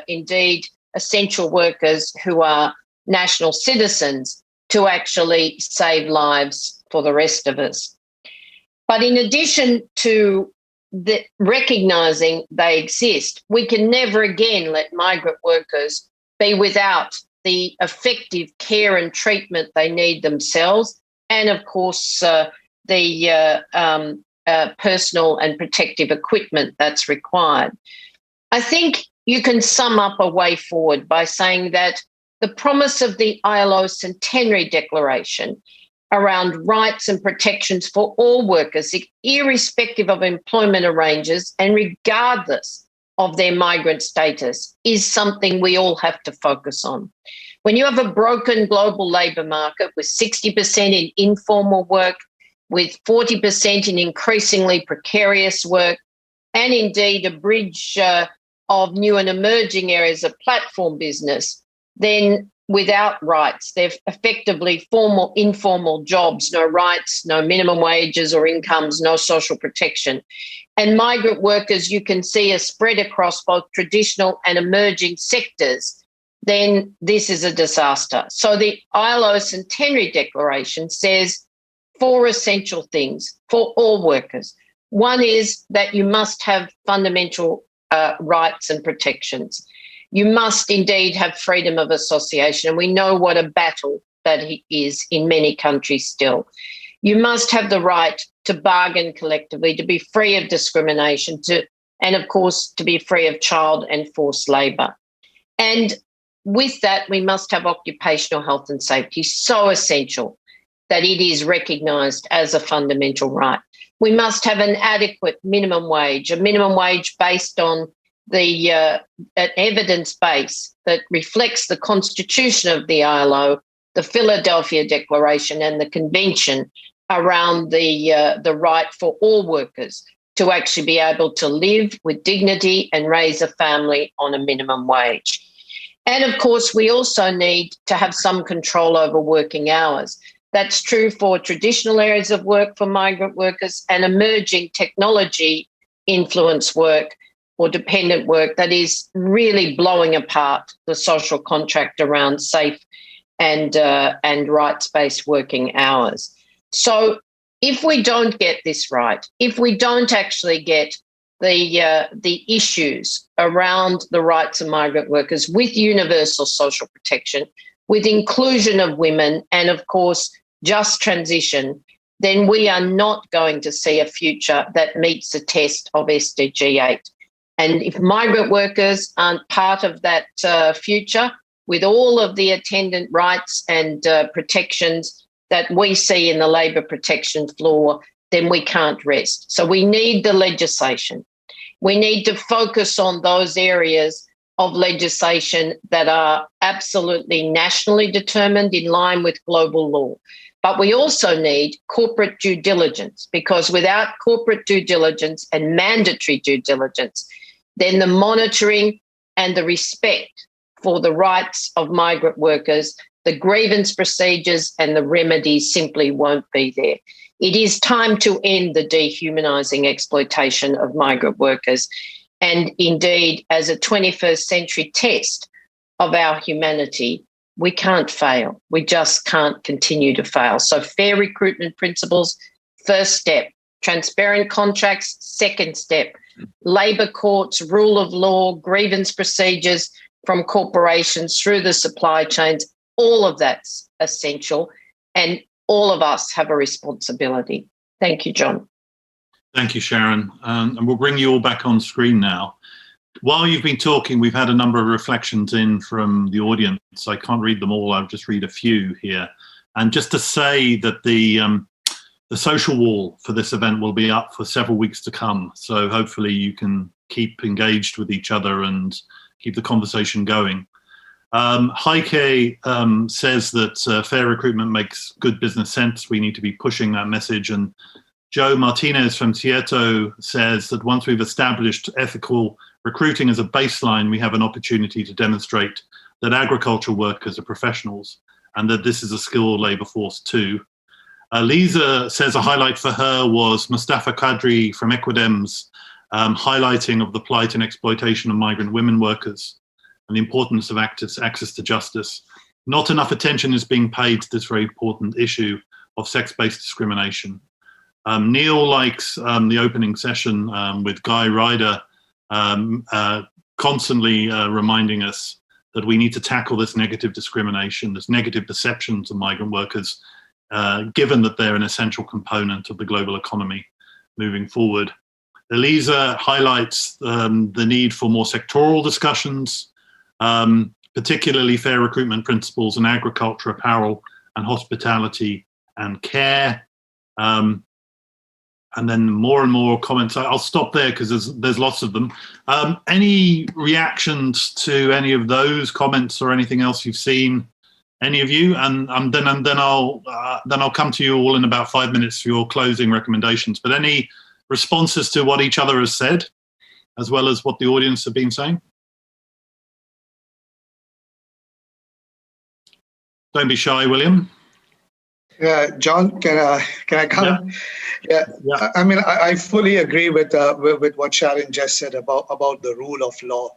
indeed essential workers who are national citizens, to actually save lives for the rest of us. But in addition to recognising they exist, we can never again let migrant workers be without the effective care and treatment they need themselves, and of course the personal and protective equipment that's required. I think you can sum up a way forward by saying that the promise of the ILO Centenary Declaration around rights and protections for all workers, irrespective of employment arrangements and regardless of their migrant status, is something we all have to focus on. When you have a broken global labour market with 60% in informal work, with 40% in increasingly precarious work, and indeed a bridge of new and emerging areas of platform business, then without rights, they're effectively formal, informal jobs, no rights, no minimum wages or incomes, no social protection. And migrant workers, you can see, are spread across both traditional and emerging sectors, then this is a disaster. So the ILO Centenary Declaration says 4 essential things for all workers. One is that you must have fundamental rights and protections. You must indeed have freedom of association, and we know what a battle that is in many countries still. You must have the right to bargain collectively, to be free of discrimination, and of course, to be free of child and forced labour. And with that, we must have occupational health and safety, so essential that it is recognised as a fundamental right. We must have an adequate minimum wage, a minimum wage based on the an evidence base that reflects the constitution of the ILO, the Philadelphia Declaration, and the Convention around the right for all workers to actually be able to live with dignity and raise a family on a minimum wage. And of course, we also need to have some control over working hours. That's true for traditional areas of work for migrant workers and emerging technology influence work or dependent work that is really blowing apart the social contract around safe and rights-based working hours. So if we don't get this right, if we don't actually get the issues around the rights of migrant workers with universal social protection, with inclusion of women, and of course, just transition, then we are not going to see a future that meets the test of SDG 8. And if migrant workers aren't part of that future, with all of the attendant rights and protections that we see in the labour protection floor, then we can't rest. So we need the legislation. We need to focus on those areas of legislation that are absolutely nationally determined in line with global law. But we also need corporate due diligence, because without corporate due diligence and mandatory due diligence, then the monitoring and the respect for the rights of migrant workers, the grievance procedures and the remedies simply won't be there. It is time to end the dehumanising exploitation of migrant workers. And indeed, as a 21st century test of our humanity, we can't fail. We just can't continue to fail. So fair recruitment principles, first step. Transparent contracts, second step. Labour courts, rule of law, grievance procedures from corporations through the supply chains, all of that's essential. And all of us have a responsibility. Thank you, John. Thank you, Sharon. And we'll bring you all back on screen now. While you've been talking, we've had a number of reflections in from the audience. I can't read them all. I'll just read a few here. And just to say that the social wall for this event will be up for several weeks to come. So hopefully you can keep engaged with each other and keep the conversation going. Heike says that fair recruitment makes good business sense. We need to be pushing that message. And Joe Martinez from Tieto says that once we've established ethical recruiting as a baseline, we have an opportunity to demonstrate that agricultural workers are professionals and that this is a skilled labour force too. Lisa says a highlight for her was Mustafa Kadri from Equidem's highlighting of the plight and exploitation of migrant women workers and the importance of access to justice. Not enough attention is being paid to this very important issue of sex-based discrimination. Neil likes the opening session with Guy Ryder constantly reminding us that we need to tackle this negative discrimination, this negative perceptions of migrant workers, given that they're an essential component of the global economy moving forward. Elisa highlights the need for more sectoral discussions, particularly fair recruitment principles in agriculture, apparel, and hospitality and care. And then more and more comments. I'll stop there because there's lots of them. Any reactions to any of those comments or anything else you've seen Any of you? And then I'll come to you all in about 5 minutes for your closing recommendations. But any responses to what each other has said, as well as what the audience have been saying? Don't be shy, William. Yeah, John, can I come? Yeah. I mean, I fully agree with what Sharon just said about the rule of law,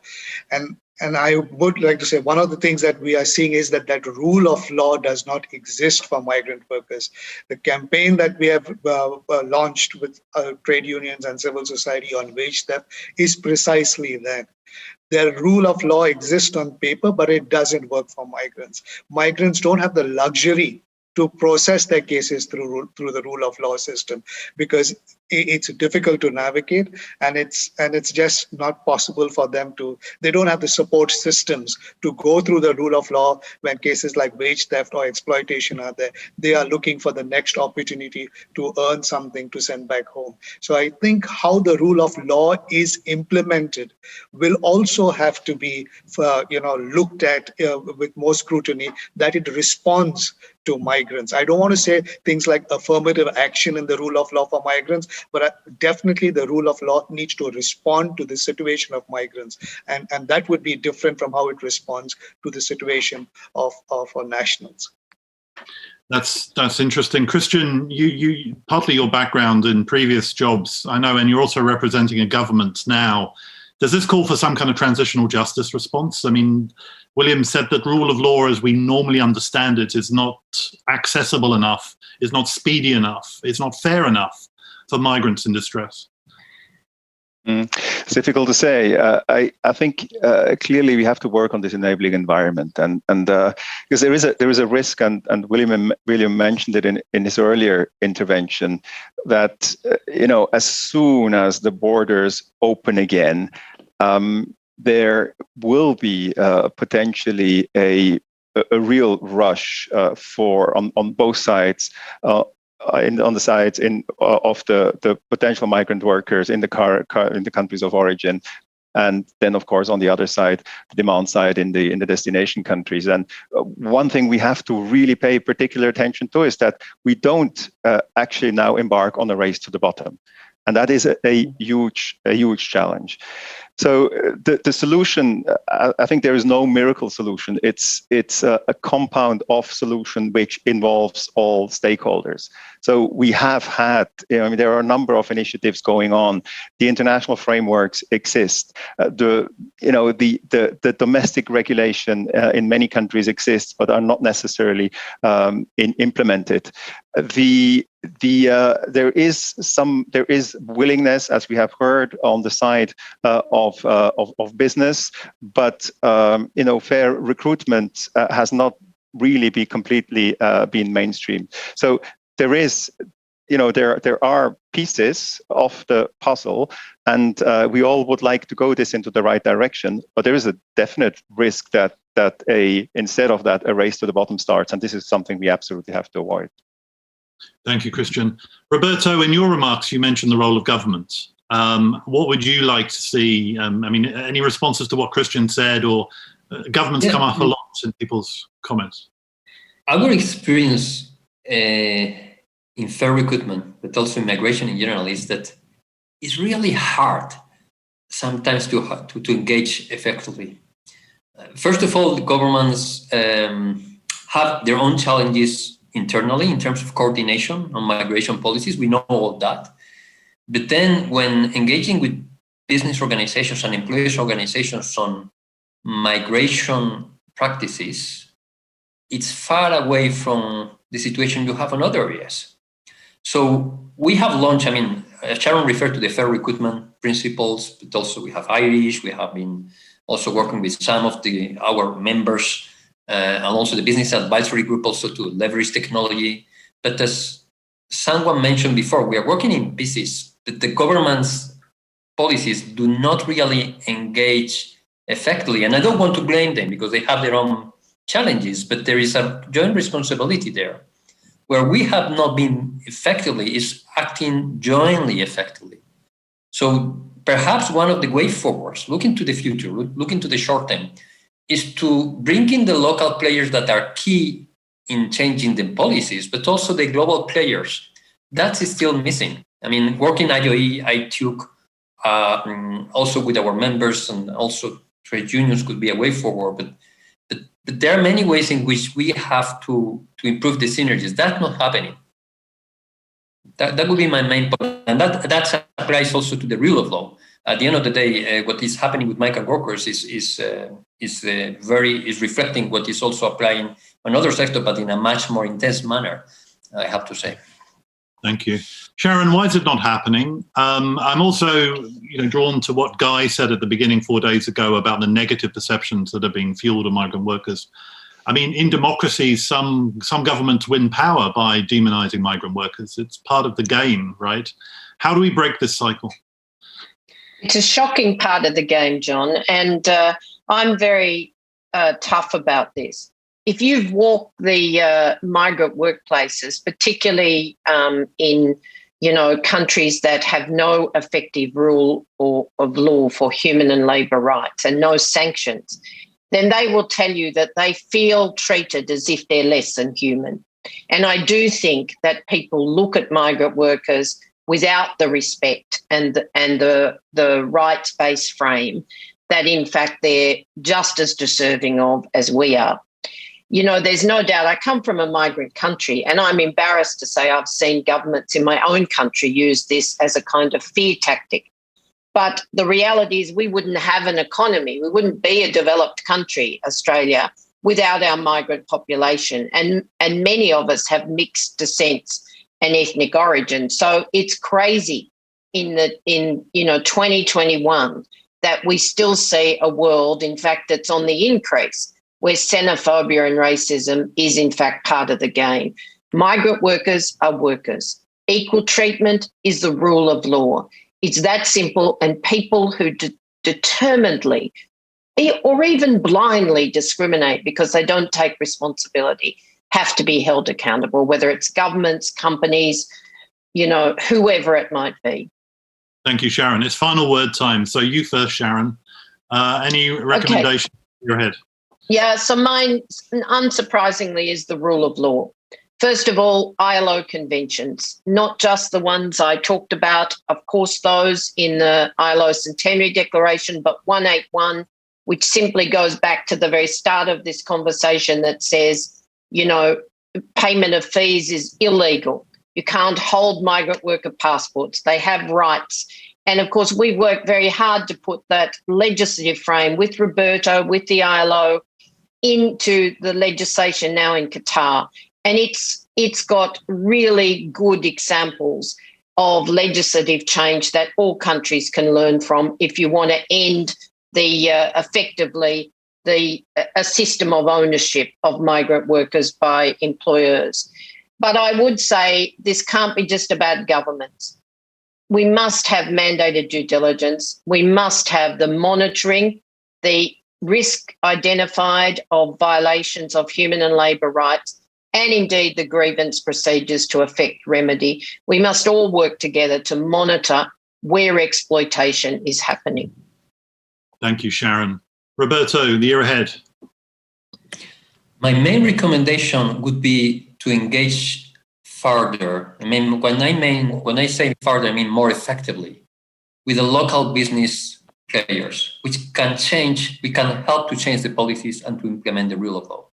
and I would like to say one of the things that we are seeing is that rule of law does not exist for migrant workers. The campaign that we have launched with trade unions and civil society on wage theft is precisely that. The rule of law exists on paper, but it doesn't work for migrants. Migrants don't have the luxury to process their cases through the rule of law system, because it's difficult to navigate, and it's just not possible for them to. They don't have the support systems to go through the rule of law when cases like wage theft or exploitation are there. They are looking for the next opportunity to earn something to send back home. So I think how the rule of law is implemented will also have to be looked at with more scrutiny, that it responds to migrants. I don't want to say things like affirmative action in the rule of law for migrants, but definitely the rule of law needs to respond to the situation of migrants. And that would be different from how it responds to the situation of nationals. That's interesting. Christian, you partly your background in previous jobs, I know, and you're also representing a government now. Does this call for some kind of transitional justice response? I mean, William said that rule of law as we normally understand it is not accessible enough, is not speedy enough, it's not fair enough for migrants in distress. It's difficult to say. I think clearly we have to work on this enabling environment, and because there is a risk, and William mentioned it in his earlier intervention, that as soon as the borders open again, there will be potentially a real rush on both sides. On the sides of the potential migrant workers in the countries of origin, and then of course on the other side, the demand side in the destination countries. And one thing we have to really pay particular attention to is that we don't actually now embark on a race to the bottom, and that is a huge challenge. So the solution, I think there is no miracle solution. It's a compound of solution which involves all stakeholders. So we have had, there are a number of initiatives going on. The international frameworks exist. The domestic regulation in many countries exists, but are not necessarily implemented. There is willingness, as we have heard, on the side of business, but fair recruitment has not really been completely been mainstream. So there is, there are pieces of the puzzle, and we all would like to go this into the right direction, but there is a definite risk that instead of that, a race to the bottom starts, and this is something we absolutely have to avoid. Thank you, Christian. Roberto, in your remarks, you mentioned the role of government. What would you like to see? Any responses to what Christian said, or governments come up a lot in people's comments? Our experience in fair recruitment, but also in migration in general, is that it's really hard sometimes to engage effectively. First of all, the governments have their own challenges internally in terms of coordination on migration policies. We know all that. But then when engaging with business organizations and employers organizations on migration practices, it's far away from the situation you have in other areas. So we have launched, Sharon referred to the fair recruitment principles, but also we have Irish, we have been also working with some of our members and also the business advisory group also to leverage technology. But as someone mentioned before, we are working in pieces, but the government's policies do not really engage effectively. And I don't want to blame them because they have their own challenges, but there is a joint responsibility there. Where we have not been effectively is acting jointly effectively. So perhaps one of the way forwards, look into the future, look into the short term, is to bring in the local players that are key in changing the policies, but also the global players. That is still missing. I mean, working IOE, I took also with our members, and also trade unions could be a way forward. But there are many ways in which we have to improve the synergies. That's not happening. That would be my main point, and that applies also to the rule of law. At the end of the day, what is happening with migrant workers is reflecting what is also applying on other sectors, but in a much more intense manner, I have to say. Thank you, Sharon. Why is it not happening? I'm also, drawn to what Guy said at the beginning 4 days ago about the negative perceptions that are being fueled of migrant workers. I mean, in democracies, some governments win power by demonizing migrant workers. It's part of the game, right? How do we break this cycle? It's a shocking part of the game, John, and I'm very tough about this. If you've walked the migrant workplaces, particularly in countries that have no effective rule of law for human and labour rights and no sanctions, then they will tell you that they feel treated as if they're less than human. And I do think that people look at migrant workers without the respect and the rights-based frame that, in fact, they're just as deserving of as we are. There's no doubt. I come from a migrant country, and I'm embarrassed to say I've seen governments in my own country use this as a kind of fear tactic. But the reality is we wouldn't have an economy. We wouldn't be a developed country, Australia, without our migrant population. And many of us have mixed descents and ethnic origin. So it's crazy in 2021 that we still see a world, in fact, that's on the increase, where xenophobia and racism is, in fact, part of the game. Migrant workers are workers. Equal treatment is the rule of law. It's that simple, and people who determinedly or even blindly discriminate because they don't take responsibility have to be held accountable, whether it's governments, companies, whoever it might be. Thank you, Sharon. It's final word time. So you first, Sharon. Any recommendations in your head? Yeah, so mine, unsurprisingly, is the rule of law. First of all, ILO conventions, not just the ones I talked about, of course, those in the ILO Centenary Declaration, but 181, which simply goes back to the very start of this conversation that says, payment of fees is illegal. You can't hold migrant worker passports. They have rights. And, of course, we work very hard to put that legislative frame with Roberto, with the ILO, into the legislation now in Qatar. And it's got really good examples of legislative change that all countries can learn from if you want to end effectively a system of ownership of migrant workers by employers. But I would say this can't be just about governments. We must have mandated due diligence. We must have the monitoring, the risk identified of violations of human and labour rights, and indeed the grievance procedures to effect remedy. We must all work together to monitor where exploitation is happening. Thank you, Sharon. Roberto, the year ahead. My main recommendation would be to engage further. When I say further, I mean more effectively with the local business players, which we can help to change the policies and to implement the rule of law.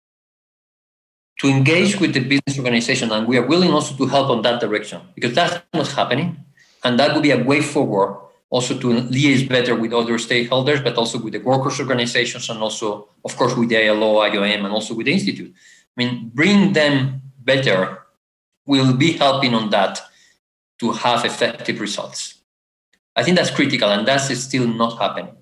To engage with the business organization, and we are willing also to help on that direction, because that's not happening. And that would be a way forward also to liaise better with other stakeholders, but also with the workers' organizations, and also, of course, with the ILO, IOM, and also with the Institute. Bring them better will be helping on that to have effective results. I think that's critical, and that's still not happening.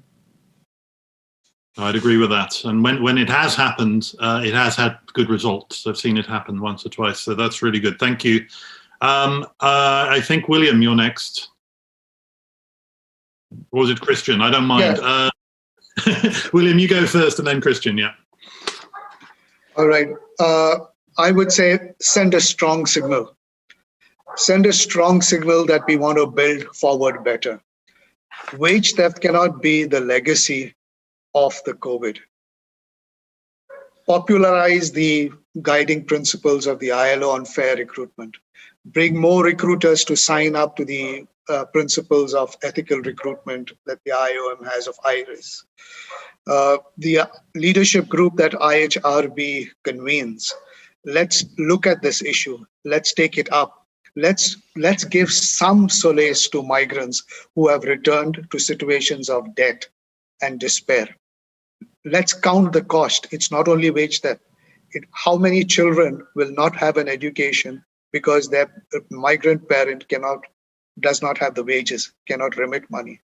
I'd agree with that. And when it has happened, it has had good results. I've seen it happen once or twice. So that's really good. Thank you. I think, William, you're next. Or was it Christian? I don't mind. Yeah. William, you go first and then Christian, yeah. All right. I would say send a strong signal. Send a strong signal that we want to build forward better. Wage theft cannot be the legacy of the COVID. popularize the guiding principles of the ILO on fair recruitment, bring more recruiters to sign up to the principles of ethical recruitment that the IOM has of IRIS. The leadership group that IHRB convenes, let's look at this issue. Let's take it up. Let's give some solace to migrants who have returned to situations of debt and despair. Let's count the cost. It's not only wage theft. How many children will not have an education because their migrant parent does not have the wages, cannot remit money?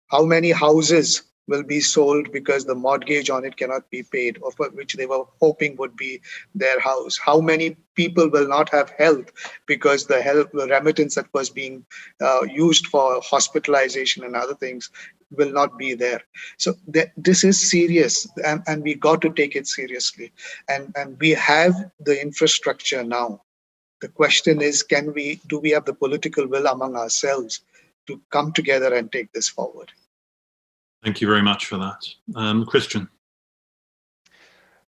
How many houses will be sold because the mortgage on it cannot be paid, or for which they were hoping would be their house? How many people will not have health because the remittance that was being used for hospitalization and other things will not be there? So this is serious, and we got to take it seriously. And we have the infrastructure now. The question is, do we have the political will among ourselves to come together and take this forward? Thank you very much for that. Christian.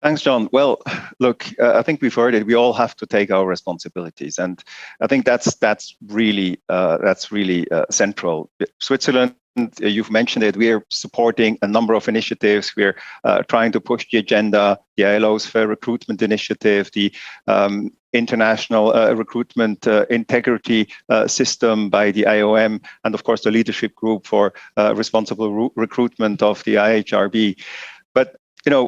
Thanks, John. Well, look, I think we've heard it. We all have to take our responsibilities, and I think that's really central. Switzerland, you've mentioned it. We are supporting a number of initiatives. We're trying to push the agenda, the ILO's Fair Recruitment Initiative, the International Recruitment Integrity System by the IOM, and of course the leadership group for responsible recruitment of the IHRB. But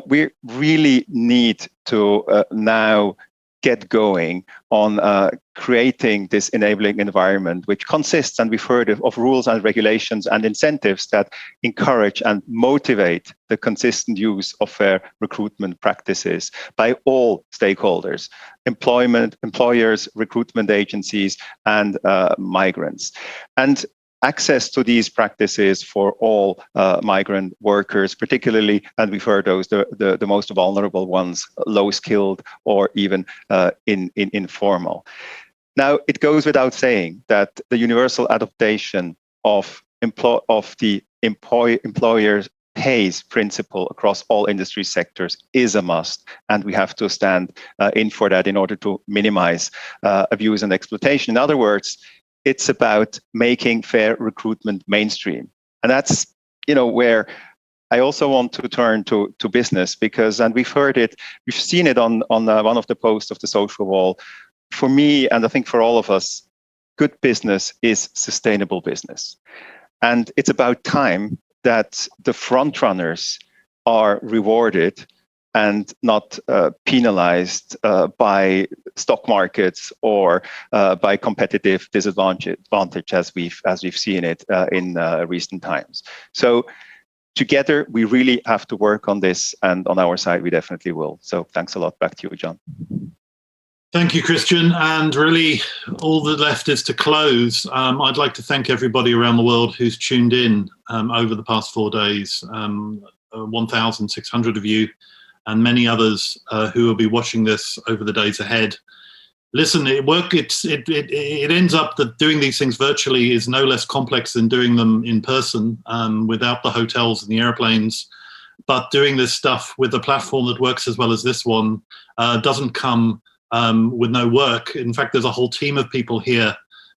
we really need to now get going on creating this enabling environment, which consists, and we've heard of rules and regulations and incentives that encourage and motivate the consistent use of fair recruitment practices by all stakeholders: employers, recruitment agencies, and migrants. And access to these practices for all migrant workers, particularly, and we've heard those, the most vulnerable ones, low-skilled or even informal. Now, it goes without saying that the universal adaptation of the employer's pays principle across all industry sectors is a must, and we have to stand in for that in order to minimize abuse and exploitation. In other words, it's about making fair recruitment mainstream. And that's, where I also want to turn to business, because, and we've heard it, we've seen it on one of the posts of the social wall. For me, and I think for all of us, good business is sustainable business. And it's about time that the front runners are rewarded and not penalized by stock markets or by competitive disadvantage as we've seen it in recent times. So together, we really have to work on this, and on our side, we definitely will. So thanks a lot. Back to you, John. Thank you, Christian. And really, all that left is to close. I'd like to thank everybody around the world who's tuned in over the past 4 days, 1,600 of you, and many others who will be watching this over the days ahead. Listen, it ends up that doing these things virtually is no less complex than doing them in person, without the hotels and the airplanes. But doing this stuff with a platform that works as well as this one doesn't come with no work. In fact, there's a whole team of people here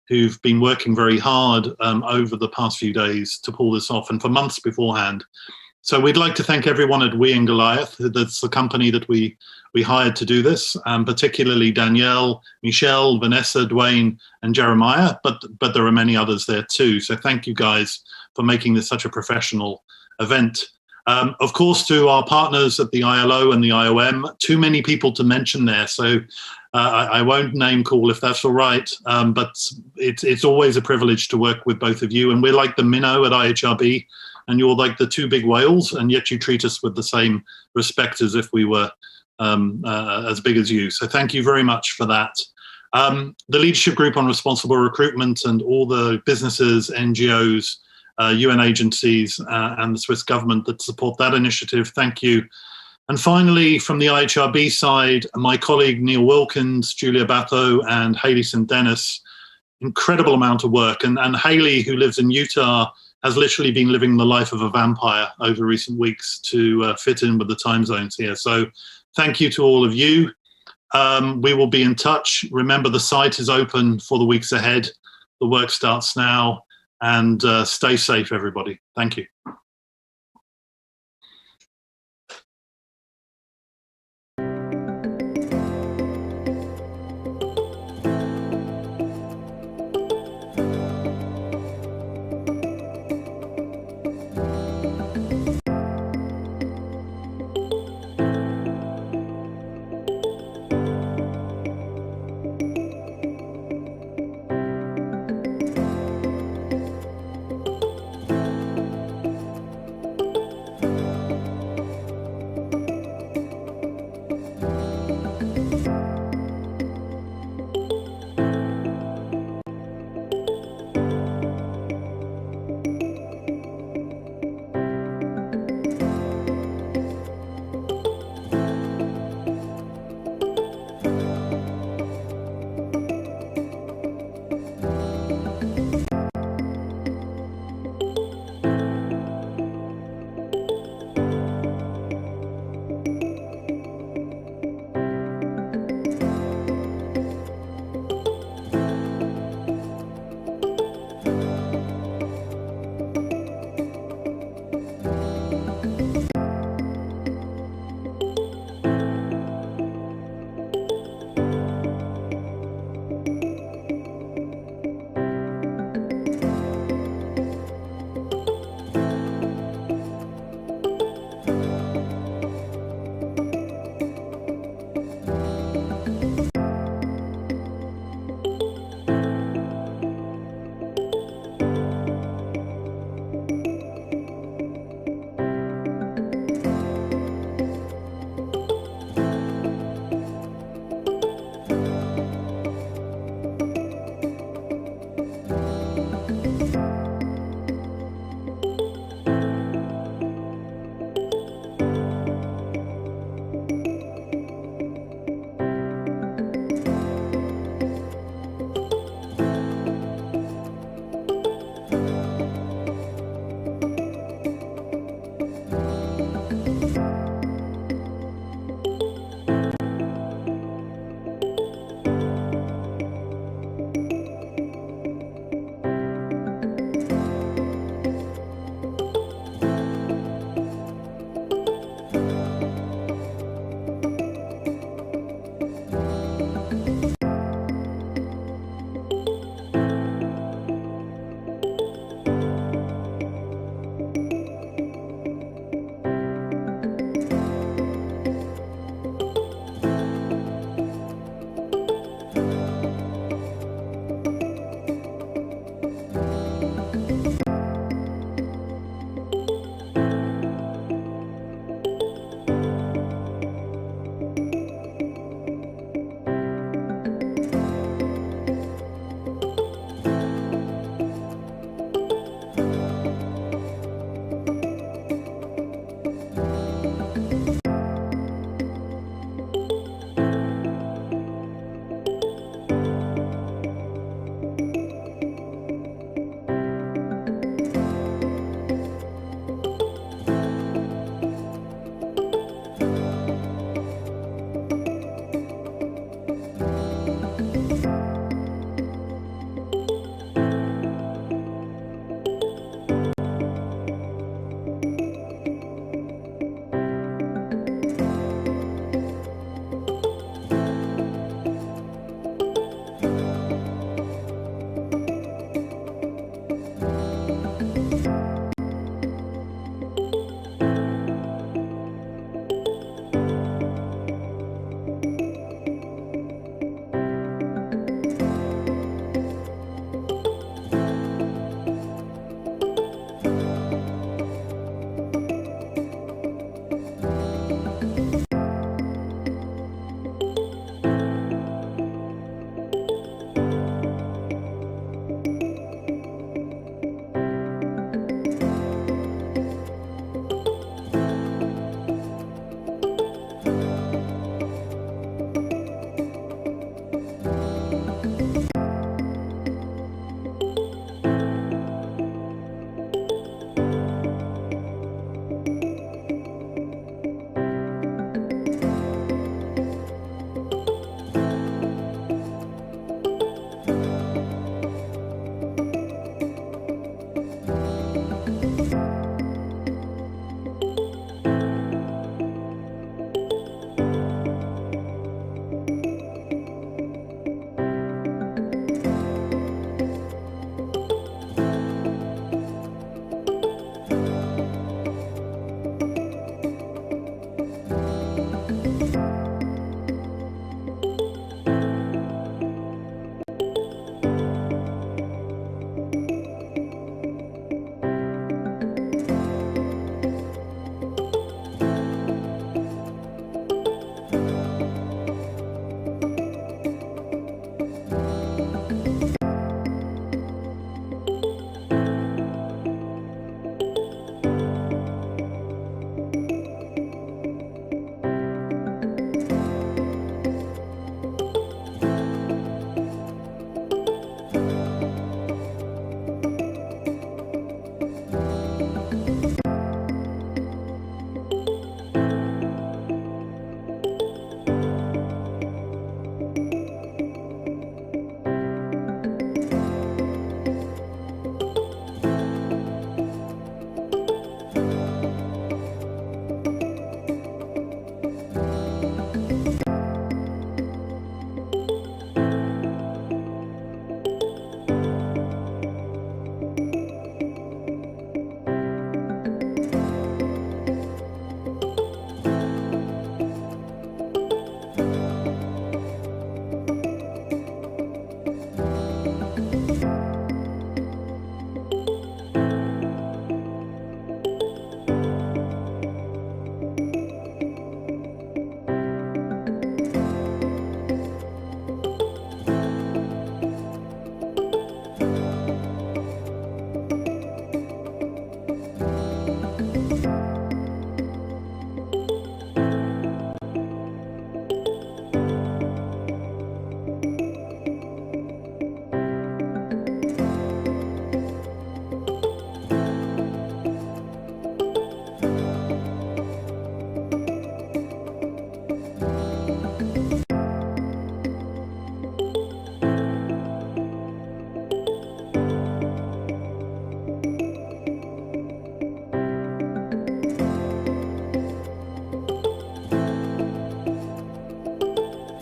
who've been working very hard over the past few days to pull this off, and for months beforehand. So we'd like to thank everyone at We and Goliath. That's the company that we hired to do this, particularly Danielle, Michelle, Vanessa, Dwayne, and Jeremiah, but there are many others there too. So thank you guys for making this such a professional event. Of course, to our partners at the ILO and the IOM, too many people to mention there, so I won't name call if that's all right, but it's always a privilege to work with both of you, and we're like the minnow at IHRB, and you're like the two big whales, and yet you treat us with the same respect as if we were as big as you. So thank you very much for that. The Leadership Group on Responsible Recruitment and all the businesses, NGOs, UN agencies, and the Swiss government that support that initiative, thank you. And finally, from the IHRB side, my colleague Neil Wilkins, Julia Batho, and Hayley St. Dennis, incredible amount of work. And Hayley, who lives in Utah, has literally been living the life of a vampire over recent weeks to fit in with the time zones here. So Thank you to all of you. We will be in touch. Remember, the site is open for the weeks ahead. The work starts now, and stay safe, everybody. Thank you.